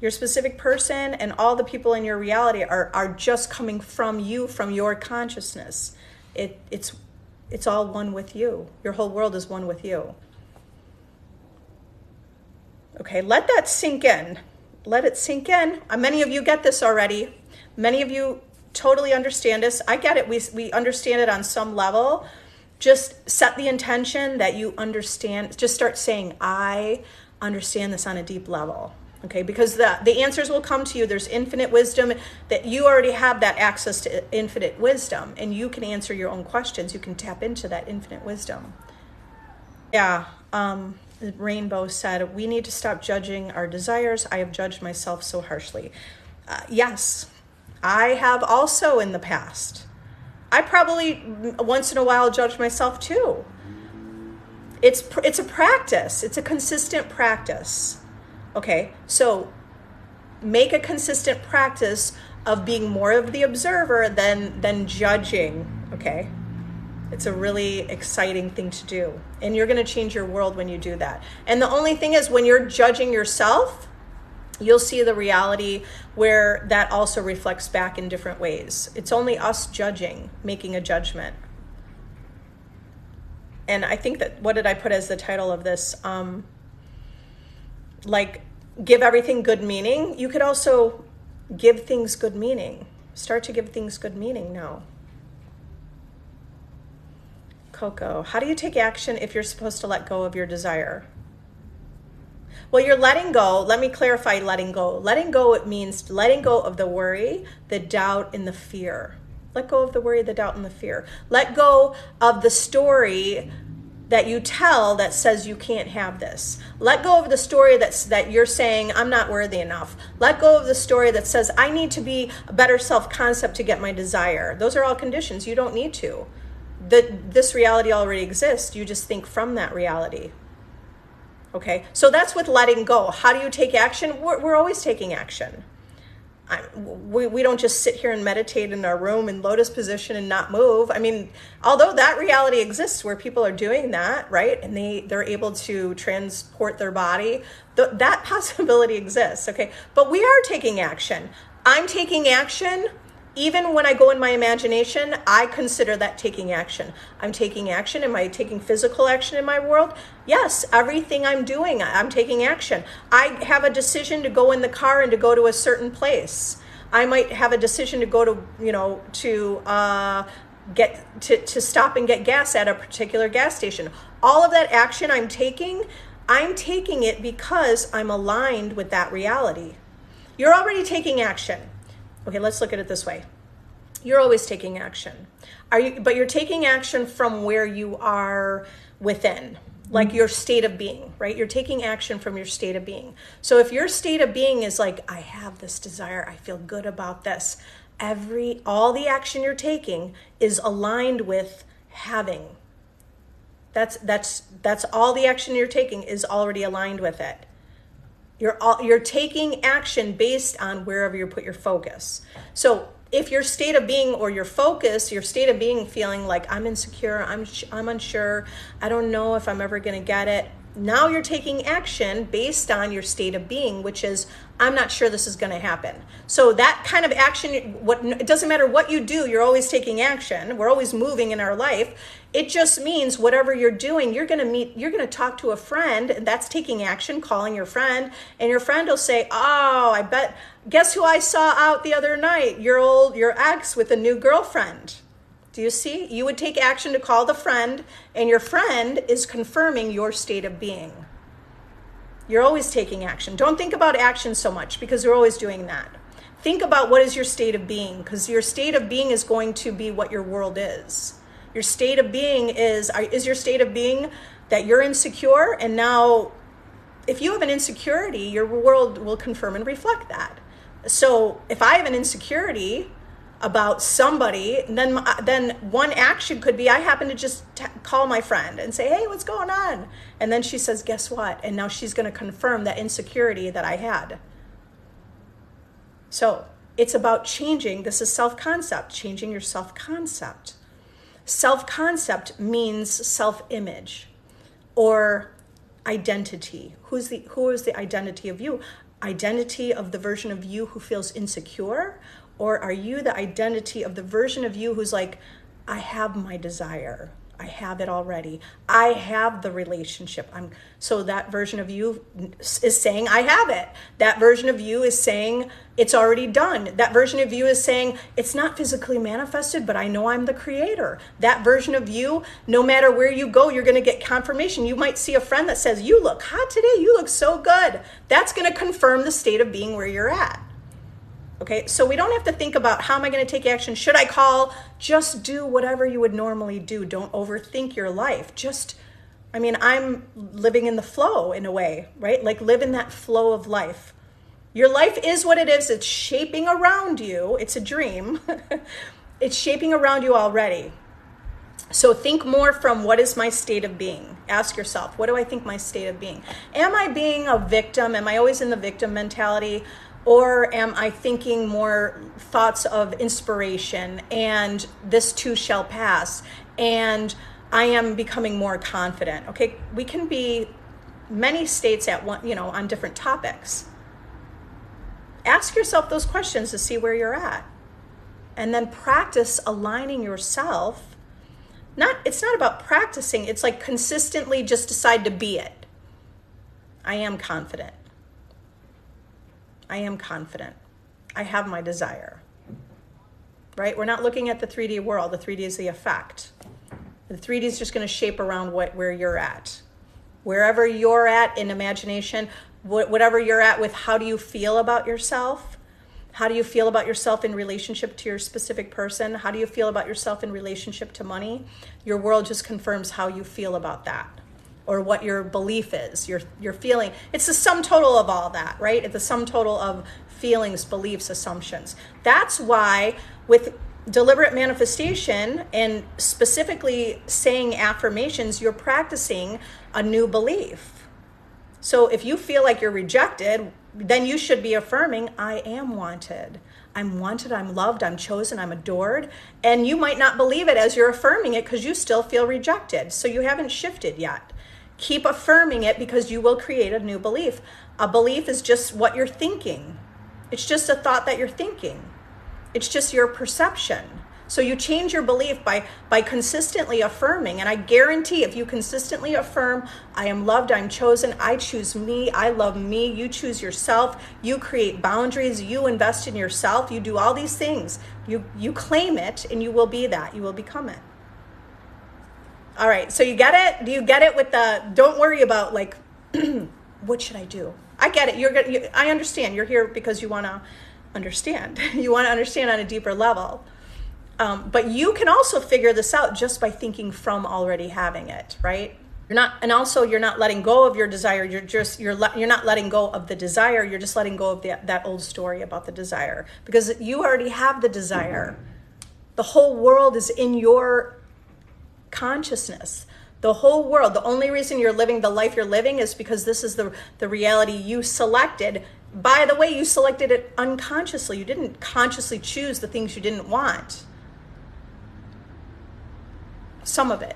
Your specific person and all the people in your reality are just coming from you, from your consciousness. It's all one with you. Your whole world is one with you. Okay, let that sink in. Let it sink in. Many of you get this already. Many of you totally understand this. I get it. We understand it on some level. Just set the intention that you understand. Just start saying, I understand this on a deep level. Okay, because the answers will come to you. There's infinite wisdom, that you already have that access to infinite wisdom, and you can answer your own questions. You can tap into that infinite wisdom. Yeah, Rainbow said, we need to stop judging our desires. I have judged myself so harshly. Yes, I have also in the past. I probably once in a while judge myself too. It's a practice. It's a consistent practice. Okay, so make a consistent practice of being more of the observer than judging, okay? It's a really exciting thing to do. And you're going to change your world when you do that. And the only thing is, when you're judging yourself, you'll see the reality where that also reflects back in different ways. It's only us judging, making a judgment. And I think that, what did I put as the title of this? Give everything good meaning. You could also give things good meaning. Start to give things good meaning now. Coco, how do you take action if you're supposed to let go of your desire? Well, you're letting go. Let me clarify letting go. Letting go, it means letting go of the worry, the doubt, and the fear. Let go of the worry, the doubt, and the fear. Let go of the story that you tell that says you can't have this. Let go of the story that you're saying, I'm not worthy enough. Let go of the story that says, I need to be a better self-concept to get my desire. Those are all conditions. You don't need to. This reality already exists. You just think from that reality. Okay, so that's with letting go. How do you take action? We're always taking action. We don't just sit here and meditate in our room in lotus position and not move. I mean, although that reality exists where people are doing that, right? And they're able to transport their body. That possibility exists, okay? But we are taking action. I'm taking action. Even when I go in my imagination, I consider that taking action. I'm taking action. Am I taking physical action in my world? Yes, everything I'm doing, I'm taking action. I have a decision to go in the car and to go to a certain place. I might have a decision to go to stop and get gas at a particular gas station. All of that action I'm taking it because I'm aligned with that reality. You're already taking action. Okay, let's look at it this way. You're always taking action. But you're taking action from where you are within, like your state of being, right? You're taking action from your state of being. So if your state of being is like, I have this desire, I feel good about this, all the action you're taking is aligned with having. That's all the action you're taking is already aligned with it. You're taking action based on wherever you put your focus. So if your state of being or your focus, your state of being feeling like I'm insecure, I'm unsure, I don't know if I'm ever going to get it, now you're taking action based on your state of being, which is, I'm not sure this is going to happen. So that kind of action, it doesn't matter what you do, you're always taking action. We're always moving in our life. It just means whatever you're doing, you're going to talk to a friend, and that's taking action, calling your friend, and your friend will say, oh, guess who I saw out the other night? Your ex with a new girlfriend. Do you see? You would take action to call the friend, and your friend is confirming your state of being. You're always taking action. Don't think about action so much, because you're always doing that. Think about what is your state of being, because your state of being is going to be what your world is. Your state of being is your state of being that you're insecure, and now if you have an insecurity, your world will confirm and reflect that. So if I have an insecurity about somebody, then one action could be, I happen to just call my friend and say, hey, what's going on? And then she says, guess what? And now she's going to confirm that insecurity that I had. So it's about changing. This is self-concept, changing your self-concept. Self-concept means self-image or identity. Who is the identity of you? Identity of the version of you who feels insecure? Or are you the identity of the version of you who's like, I have my desire. I have it already. I have the relationship. So that version of you is saying, I have it. That version of you is saying, it's already done. That version of you is saying, it's not physically manifested, but I know I'm the creator. That version of you, no matter where you go, you're going to get confirmation. You might see a friend that says, you look hot today. You look so good. That's going to confirm the state of being where you're at. Okay, so we don't have to think about how am I going to take action? Should I call? Just do whatever you would normally do. Don't overthink your life. I'm living in the flow in a way, right? Like live in that flow of life. Your life is what it is. It's shaping around you. It's a dream. It's shaping around you already. So think more from what is my state of being? Ask yourself, what do I think my state of being? Am I being a victim? Am I always in the victim mentality? Or am I thinking more thoughts of inspiration and this too shall pass and I am becoming more confident? Okay, we can be many states at one, on different topics. Ask yourself those questions to see where you're at. And then practice aligning yourself. It's not about practicing, it's like consistently just decide to be it. I am confident. I am confident. I have my desire, right? We're not looking at the 3D world. The 3D is the effect. The 3D is just going to shape around where you're at. Wherever you're at in imagination, whatever you're at with, how do you feel about yourself? How do you feel about yourself in relationship to your specific person? How do you feel about yourself in relationship to money? Your world just confirms how you feel about that, or what your belief is, your feeling. It's the sum total of all that, right? It's the sum total of feelings, beliefs, assumptions. That's why with deliberate manifestation and specifically saying affirmations, you're practicing a new belief. So if you feel like you're rejected, then you should be affirming, I am wanted. I'm wanted, I'm loved, I'm chosen, I'm adored. And you might not believe it as you're affirming it because you still feel rejected. So you haven't shifted yet. Keep affirming it because you will create a new belief. A belief is just what you're thinking. It's just a thought that you're thinking. It's just your perception. So you change your belief by consistently affirming. And I guarantee if you consistently affirm, I am loved, I'm chosen, I choose me, I love me, you choose yourself, you create boundaries, you invest in yourself, you do all these things. You claim it and you will be that. You will become it. All right, so you get it? Do you get it with the, don't worry about like, what should I do? I get it. I understand. You're here because you want to understand. You want to understand on a deeper level. But you can also figure this out just by thinking from already having it, right? You're not letting go of your desire. You're not letting go of the desire. You're just letting go of that old story about the desire because you already have the desire. The whole world is in your consciousness. The whole world, the only reason you're living the life you're living is because this is the reality you selected. By the way, you selected it unconsciously. You didn't consciously choose the things you didn't want. Some of it,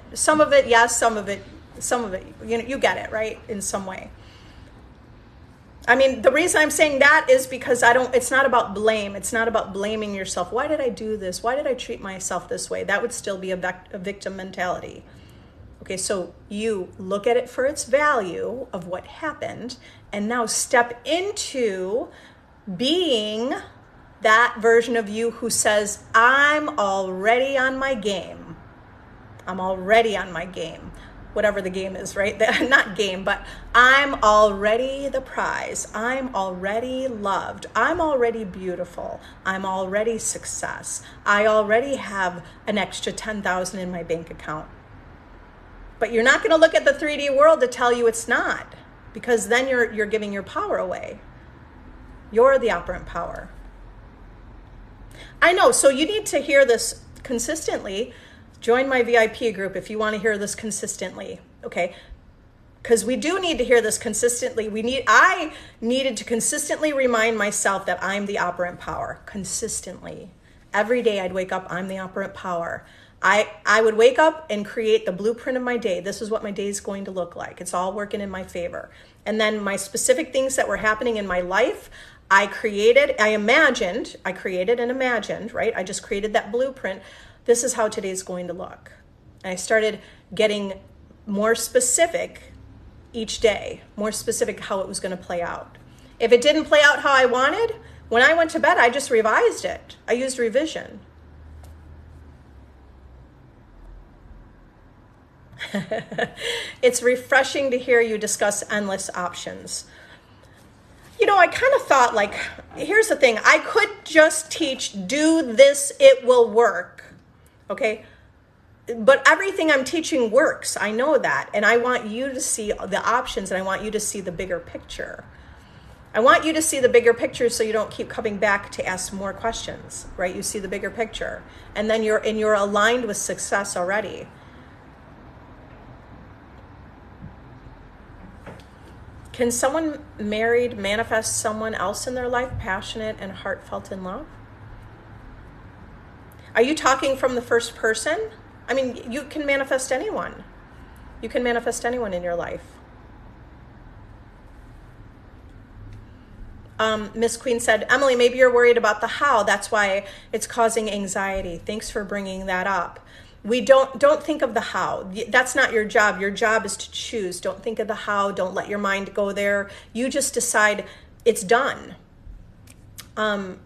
yes, some of it some of it, you get it, right? In some way. I mean, the reason I'm saying that is because it's not about blame. It's not about blaming yourself. Why did I do this? Why did I treat myself this way? That would still be a victim mentality. Okay, so you look at it for its value of what happened, and now step into being that version of you who says, I'm already on my game. I'm already on my game. Whatever the game is, right? Not game, but I'm already the prize. I'm already loved. I'm already beautiful. I'm already success. I already have an extra 10,000 in my bank account. But you're not going to look at the 3D world to tell you it's not, because then you're giving your power away. You're the operant power. I know, so you need to hear this consistently. Join my VIP group if you want to hear this consistently, okay? Because we do need to hear this consistently. I needed to consistently remind myself that I'm the operant power, consistently. Every day I'd wake up, I'm the operant power. I would wake up and create the blueprint of my day. This is what my day is going to look like. It's all working in my favor. And then my specific things that were happening in my life, I created and imagined, right? I just created that blueprint. This is how today's going to look. And I started getting more specific each day, more specific how it was going to play out. If it didn't play out how I wanted, when I went to bed, I just revised it. I used revision. It's refreshing to hear you discuss endless options. I kind of thought, like, here's the thing. I could just teach, do this, it will work. Okay? But everything I'm teaching works. I know that. And I want you to see the options, and I want you to see the bigger picture. I want you to see the bigger picture so you don't keep coming back to ask more questions, right? You see the bigger picture. And then you're aligned with success already. Can someone married manifest someone else in their life, passionate and heartfelt in love? Are you talking from the first person? I mean, you can manifest anyone. You can manifest anyone in your life. Miss Queen said, Emily, maybe you're worried about the how. That's why it's causing anxiety. Thanks for bringing that up. We don't think of the how. That's not your job. Your job is to choose. Don't think of the how. Don't let your mind go there. You just decide it's done. I'm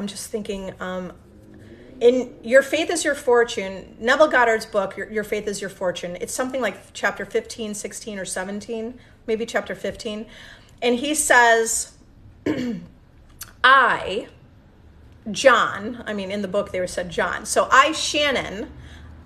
just thinking, in Your Faith is Your Fortune, Neville Goddard's book, Your Faith is Your Fortune. It's something like chapter 15, 16, or 17, maybe chapter 15. And he says, in the book they said John. So Shannon,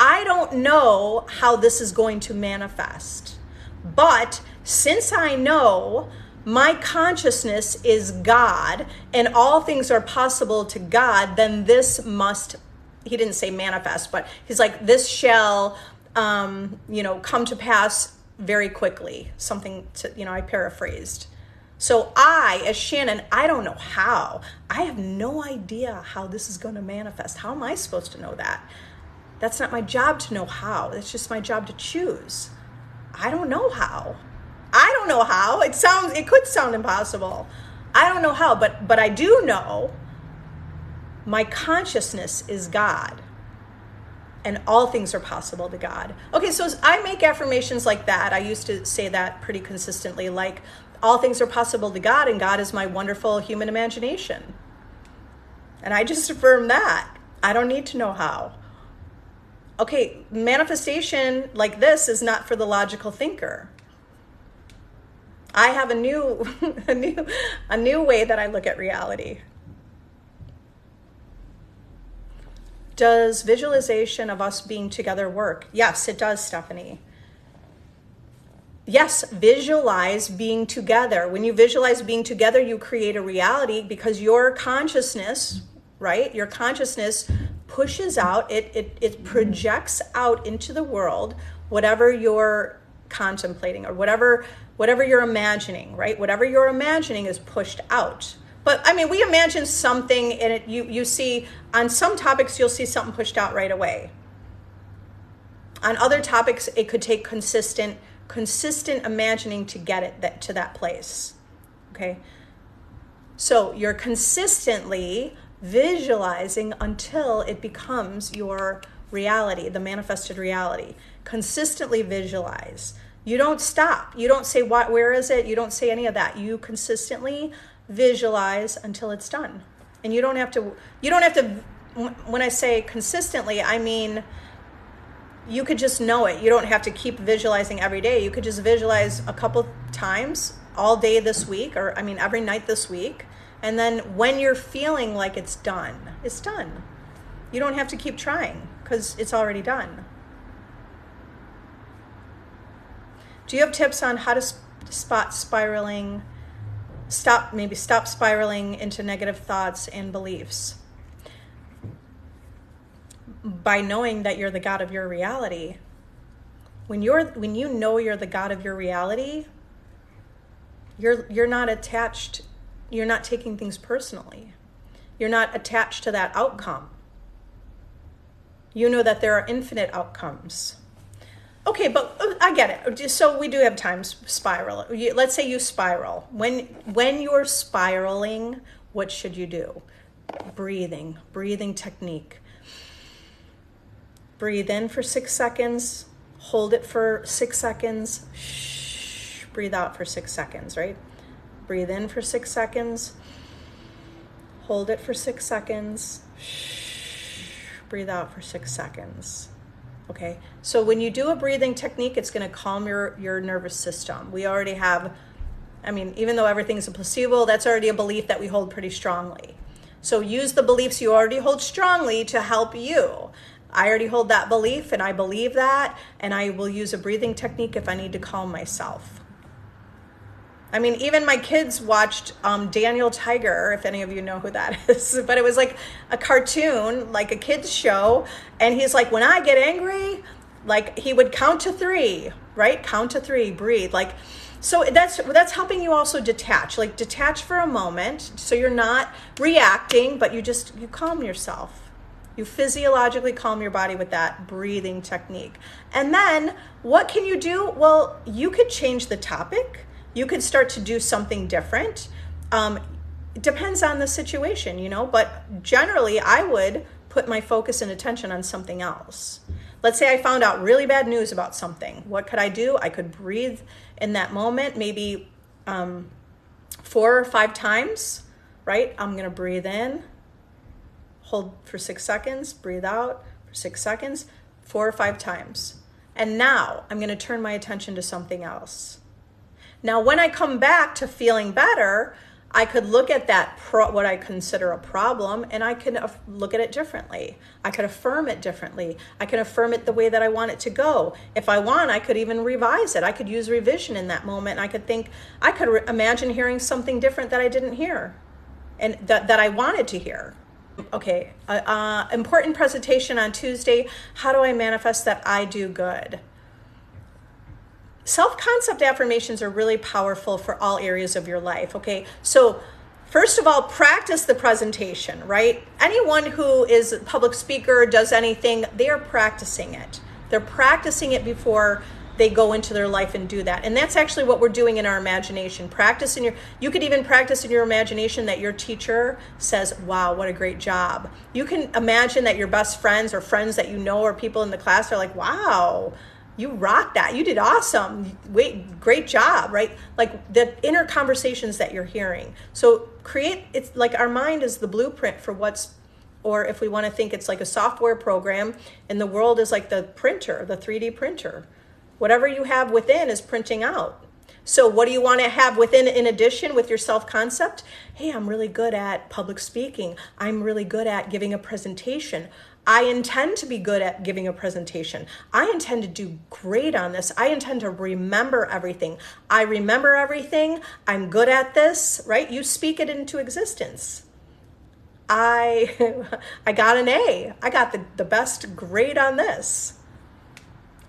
I don't know how this is going to manifest. But since I know my consciousness is God and all things are possible to God, then this must, he didn't say manifest, but he's like, this shall, come to pass very quickly. Something to, I paraphrased. So as Shannon, I don't know how. I have no idea how this is going to manifest. How am I supposed to know that? That's not my job to know how. It's just my job to choose. I don't know how. It could sound impossible. I don't know how, but I do know my consciousness is God. And all things are possible to God. Okay, so I make affirmations like that. I used to say that pretty consistently, like, all things are possible to God, and God is my wonderful human imagination. And I just affirm that. I don't need to know how. Okay, manifestation like this is not for the logical thinker. I have a new way that I look at reality. Does visualization of us being together work? Yes, it does, Stephanie. Yes, visualize being together. When you visualize being together, you create a reality because your consciousness, right? Your consciousness pushes out, it projects out into the world whatever you're contemplating or whatever you're imagining, right? Whatever you're imagining is pushed out. But I mean, we imagine something and you see on some topics, you'll see something pushed out right away. On other topics, it could take consistent imagining to get it to that place. Okay? So you're consistently visualizing until it becomes your reality, the manifested reality. Consistently visualize. You don't stop. You don't say, where is it? You don't say any of that. You consistently visualize until it's done. And you don't have to, when I say consistently, I mean, you could just know it. You don't have to keep visualizing every day. You could just visualize a couple times all day this week, or every night this week. And then when you're feeling like it's done, it's done. You don't have to keep trying because it's already done. Do you have tips on how to stop spiraling into negative thoughts and beliefs? By knowing that you're the God of your reality. When you know you're the God of your reality, you're not attached, you're not taking things personally. You're not attached to that outcome. You know that there are infinite outcomes. Okay, but I get it. So we do have times spiral. Let's say you spiral. When you're spiraling, what should you do? Breathing technique. Breathe in for 6 seconds, hold it for 6 seconds, breathe out for 6 seconds, right? Breathe in for 6 seconds, hold it for 6 seconds, breathe out for 6 seconds. Okay, so when you do a breathing technique, it's going to calm your nervous system. We already have, even though everything's a placebo, that's already a belief that we hold pretty strongly. So use the beliefs you already hold strongly to help you. I already hold that belief and I believe that, and I will use a breathing technique if I need to calm myself. Even my kids watched Daniel Tiger, if any of you know who that is, but it was like a cartoon, like a kid's show, and he's like, when I get angry, like he would count to 3, right? Count to 3, breathe. So that's helping you also detach for a moment, so you're not reacting, but you calm yourself. You physiologically calm your body with that breathing technique. And then what can you do? Well, you could change the topic. You could start to do something different. It depends on the situation, but generally I would put my focus and attention on something else. Let's say I found out really bad news about something. What could I do? I could breathe in that moment, maybe 4 or 5 times, right? I'm going to breathe in. Hold for 6 seconds, breathe out for 6 seconds, 4 or 5 times. And now I'm going to turn my attention to something else. Now, when I come back to feeling better, I could look at that, what I consider a problem, and I can look at it differently. I could affirm it differently. I can affirm it the way that I want it to go. If I want, I could even revise it. I could use revision in that moment. I could imagine hearing something different that I didn't hear and that I wanted to hear. Okay, important presentation on Tuesday. How do I manifest that I do good? Self-concept affirmations are really powerful for all areas of your life, okay? So first of all, practice the presentation, right? Anyone who is a public speaker, does anything, they are practicing it. They're practicing it before they go into their life and do that. And that's actually what we're doing in our imagination. You could even practice in your imagination that your teacher says, wow, what a great job. You can imagine that your best friends or friends that you know or people in the class are like, wow, you rocked that. You did awesome. Wait, great job, right? Like the inner conversations that you're hearing. So it's like our mind is the blueprint for or if we want to think it's like a software program, and the world is like the printer, the 3D printer. Whatever you have within is printing out. So what do you want to have within in addition with your self-concept? Hey, I'm really good at public speaking. I'm really good at giving a presentation. I intend to be good at giving a presentation. I intend to do great on this. I intend to remember everything. I remember everything. I'm good at this, right? You speak it into existence. I got an A. I got the best grade on this.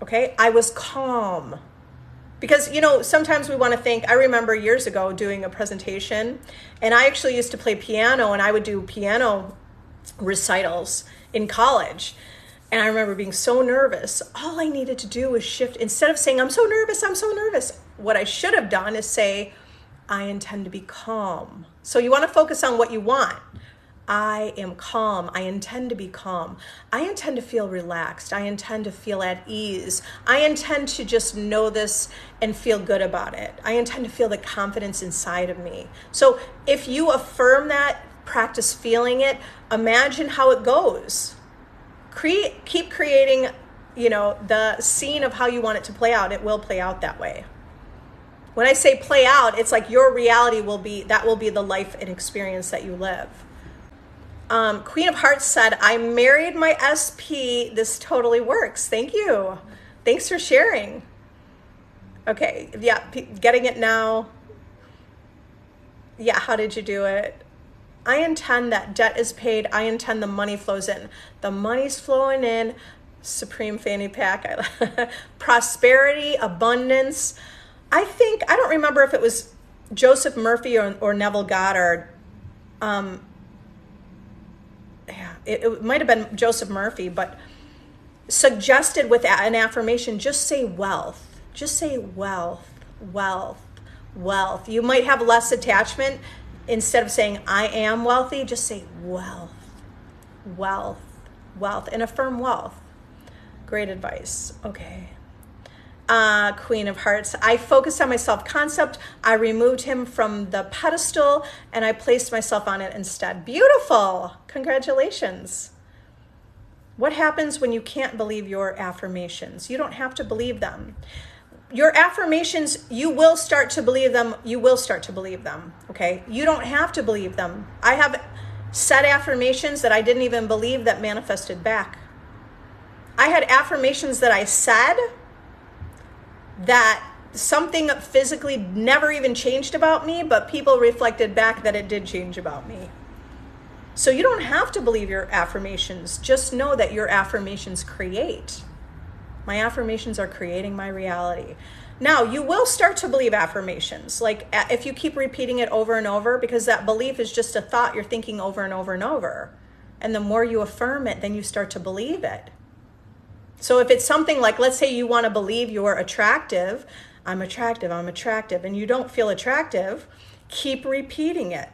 Okay, I was calm. Because, sometimes we want to think, I remember years ago doing a presentation, and I actually used to play piano, and I would do piano recitals in college. And I remember being so nervous. All I needed to do was shift. Instead of saying, I'm so nervous, I'm so nervous, what I should have done is say, I intend to be calm. So you want to focus on what you want. I am calm. I intend to be calm. I intend to feel relaxed. I intend to feel at ease. I intend to just know this and feel good about it. I intend to feel the confidence inside of me. So if you affirm that, practice feeling it, imagine how it goes. Keep creating, the scene of how you want it to play out. It will play out that way. When I say play out, it's like your reality will be the life and experience that you live. Queen of Hearts said, I married my SP. This totally works. Thank you. Thanks for sharing. Okay. Yeah. Getting it now. Yeah. How did you do it? I intend that debt is paid. I intend the money flows in. The money's flowing in. Supreme fanny pack. Prosperity, abundance. I don't remember if it was Joseph Murphy or Neville Goddard. It might have been Joseph Murphy, but suggested with an affirmation, just say wealth. Just say wealth, wealth, wealth. You might have less attachment. Instead of saying, I am wealthy, just say wealth, wealth, wealth, and affirm wealth. Great advice. Okay. Queen of Hearts. I focused on my self-concept. I removed him from the pedestal and I placed myself on it instead. Beautiful. Congratulations. What happens when you can't believe your affirmations? You don't have to believe them. Your affirmations, you will start to believe them. You will start to believe them. Okay. You don't have to believe them. I have said affirmations that I didn't even believe that manifested back. I had affirmations that I said that something physically never even changed about me, but people reflected back that it did change about me. So you don't have to believe your affirmations. Just know that your affirmations create. My affirmations are creating my reality. Now, you will start to believe affirmations. Like if you keep repeating it over and over, because that belief is just a thought you're thinking over and over and over. And the more you affirm it, then you start to believe it. So if it's something like, let's say you want to believe you're attractive, I'm attractive, and you don't feel attractive, keep repeating it.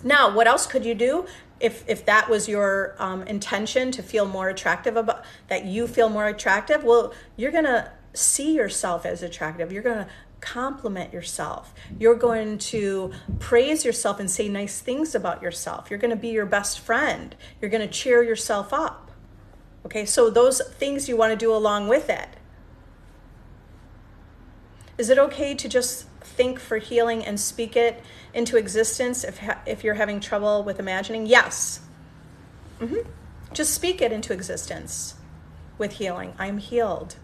Now, what else could you do if that was your intention to feel more attractive, that you feel more attractive? Well, you're going to see yourself as attractive. You're going to compliment yourself. You're going to praise yourself and say nice things about yourself. You're going to be your best friend. You're going to cheer yourself up. Okay, so those things you want to do along with it. Is it okay to just think for healing and speak it into existence if you're having trouble with imagining? Yes. Just speak it into existence with healing. I'm healed.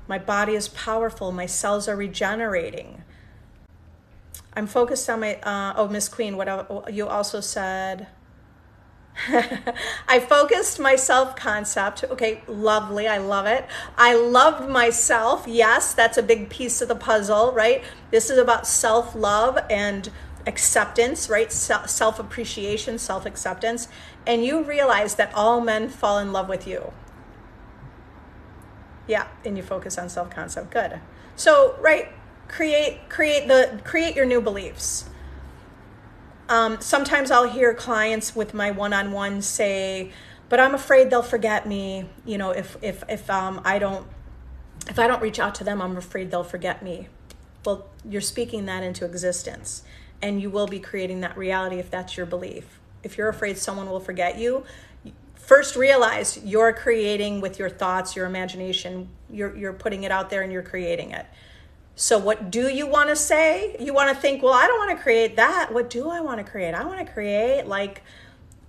My body is powerful. My cells are regenerating. I'm focused on my, Miss Queen, what you also said. I focused my self-concept. Okay, lovely. I love it. I loved myself. Yes, that's a big piece of the puzzle, right? This is about self-love and acceptance, right? Self-appreciation, self-acceptance. And you realize that all men fall in love with you. Yeah, and you focus on self-concept. Good. So, right, create your new beliefs. Sometimes I'll hear clients with my one-on-one say, but I'm afraid they'll forget me. If I don't reach out to them, I'm afraid they'll forget me. Well, you're speaking that into existence, and you will be creating that reality if that's your belief. If you're afraid someone will forget you, first realize you're creating with your thoughts, your imagination. You're putting it out there and you're creating it. So what do you want to say? You want to think, well, I don't want to create that. What do I want to create? I want to create like,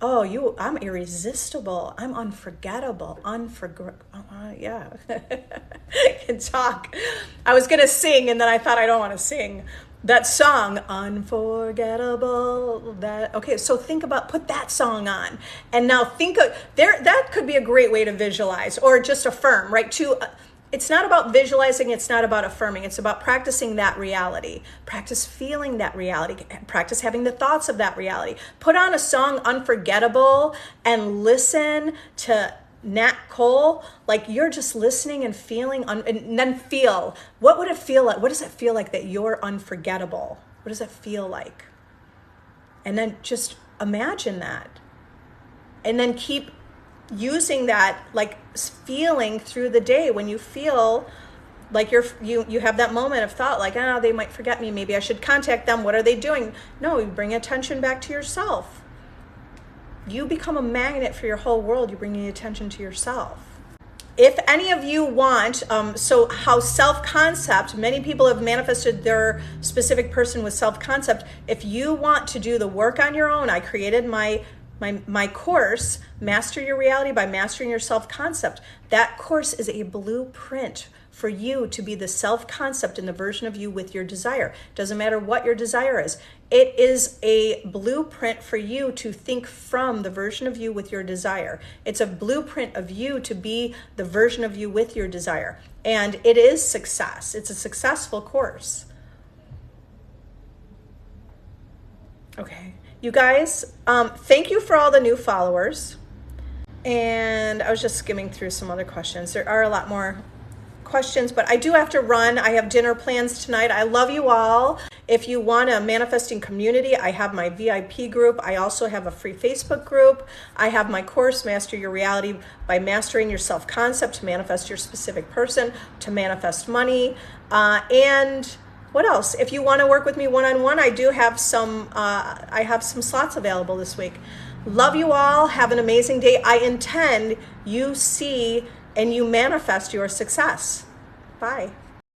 I'm irresistible. I'm unforgettable. Yeah. I can talk. I was going to sing and then I thought I don't want to sing that song, Unforgettable. Okay, so put that song on. And now that could be a great way to visualize or just affirm, right? It's not about visualizing. It's not about affirming. It's about practicing that reality. Practice feeling that reality. Practice having the thoughts of that reality. Put on a song, Unforgettable, and listen to Nat Cole, like you're just listening and feeling, and then feel, what would it feel like? What does it feel like that you're unforgettable? What does it feel like? And then just imagine that. And then keep using that like feeling through the day when you feel like you have that moment of thought like, oh, they might forget me, maybe I should contact them, what are they doing? No, you bring attention back to yourself. You become a magnet for your whole world. You're bringing attention to yourself. If any of you want, so how self-concept, many people have manifested their specific person with self-concept. If you want to do the work on your own, I created my course, Master Your Reality by Mastering Your Self-Concept. That course is a blueprint for you to be the self-concept in the version of you with your desire. Doesn't matter what your desire is. It is a blueprint for you to think from the version of you with your desire. It's a blueprint of you to be the version of you with your desire. And it is success. It's a successful course. Okay. You guys, thank you for all the new followers. And I was just skimming through some other questions. There are a lot more questions, but I do have to run. I have dinner plans tonight. I love you all. If you want a manifesting community, I have my VIP group. I also have a free Facebook group. I have my course, Master Your Reality by Mastering Your Self-Concept, to manifest your specific person, to manifest money. And what else? If you want to work with me one-on-one, I do have some slots available this week. Love you all. Have an amazing day. I intend you see and you manifest your success. Bye.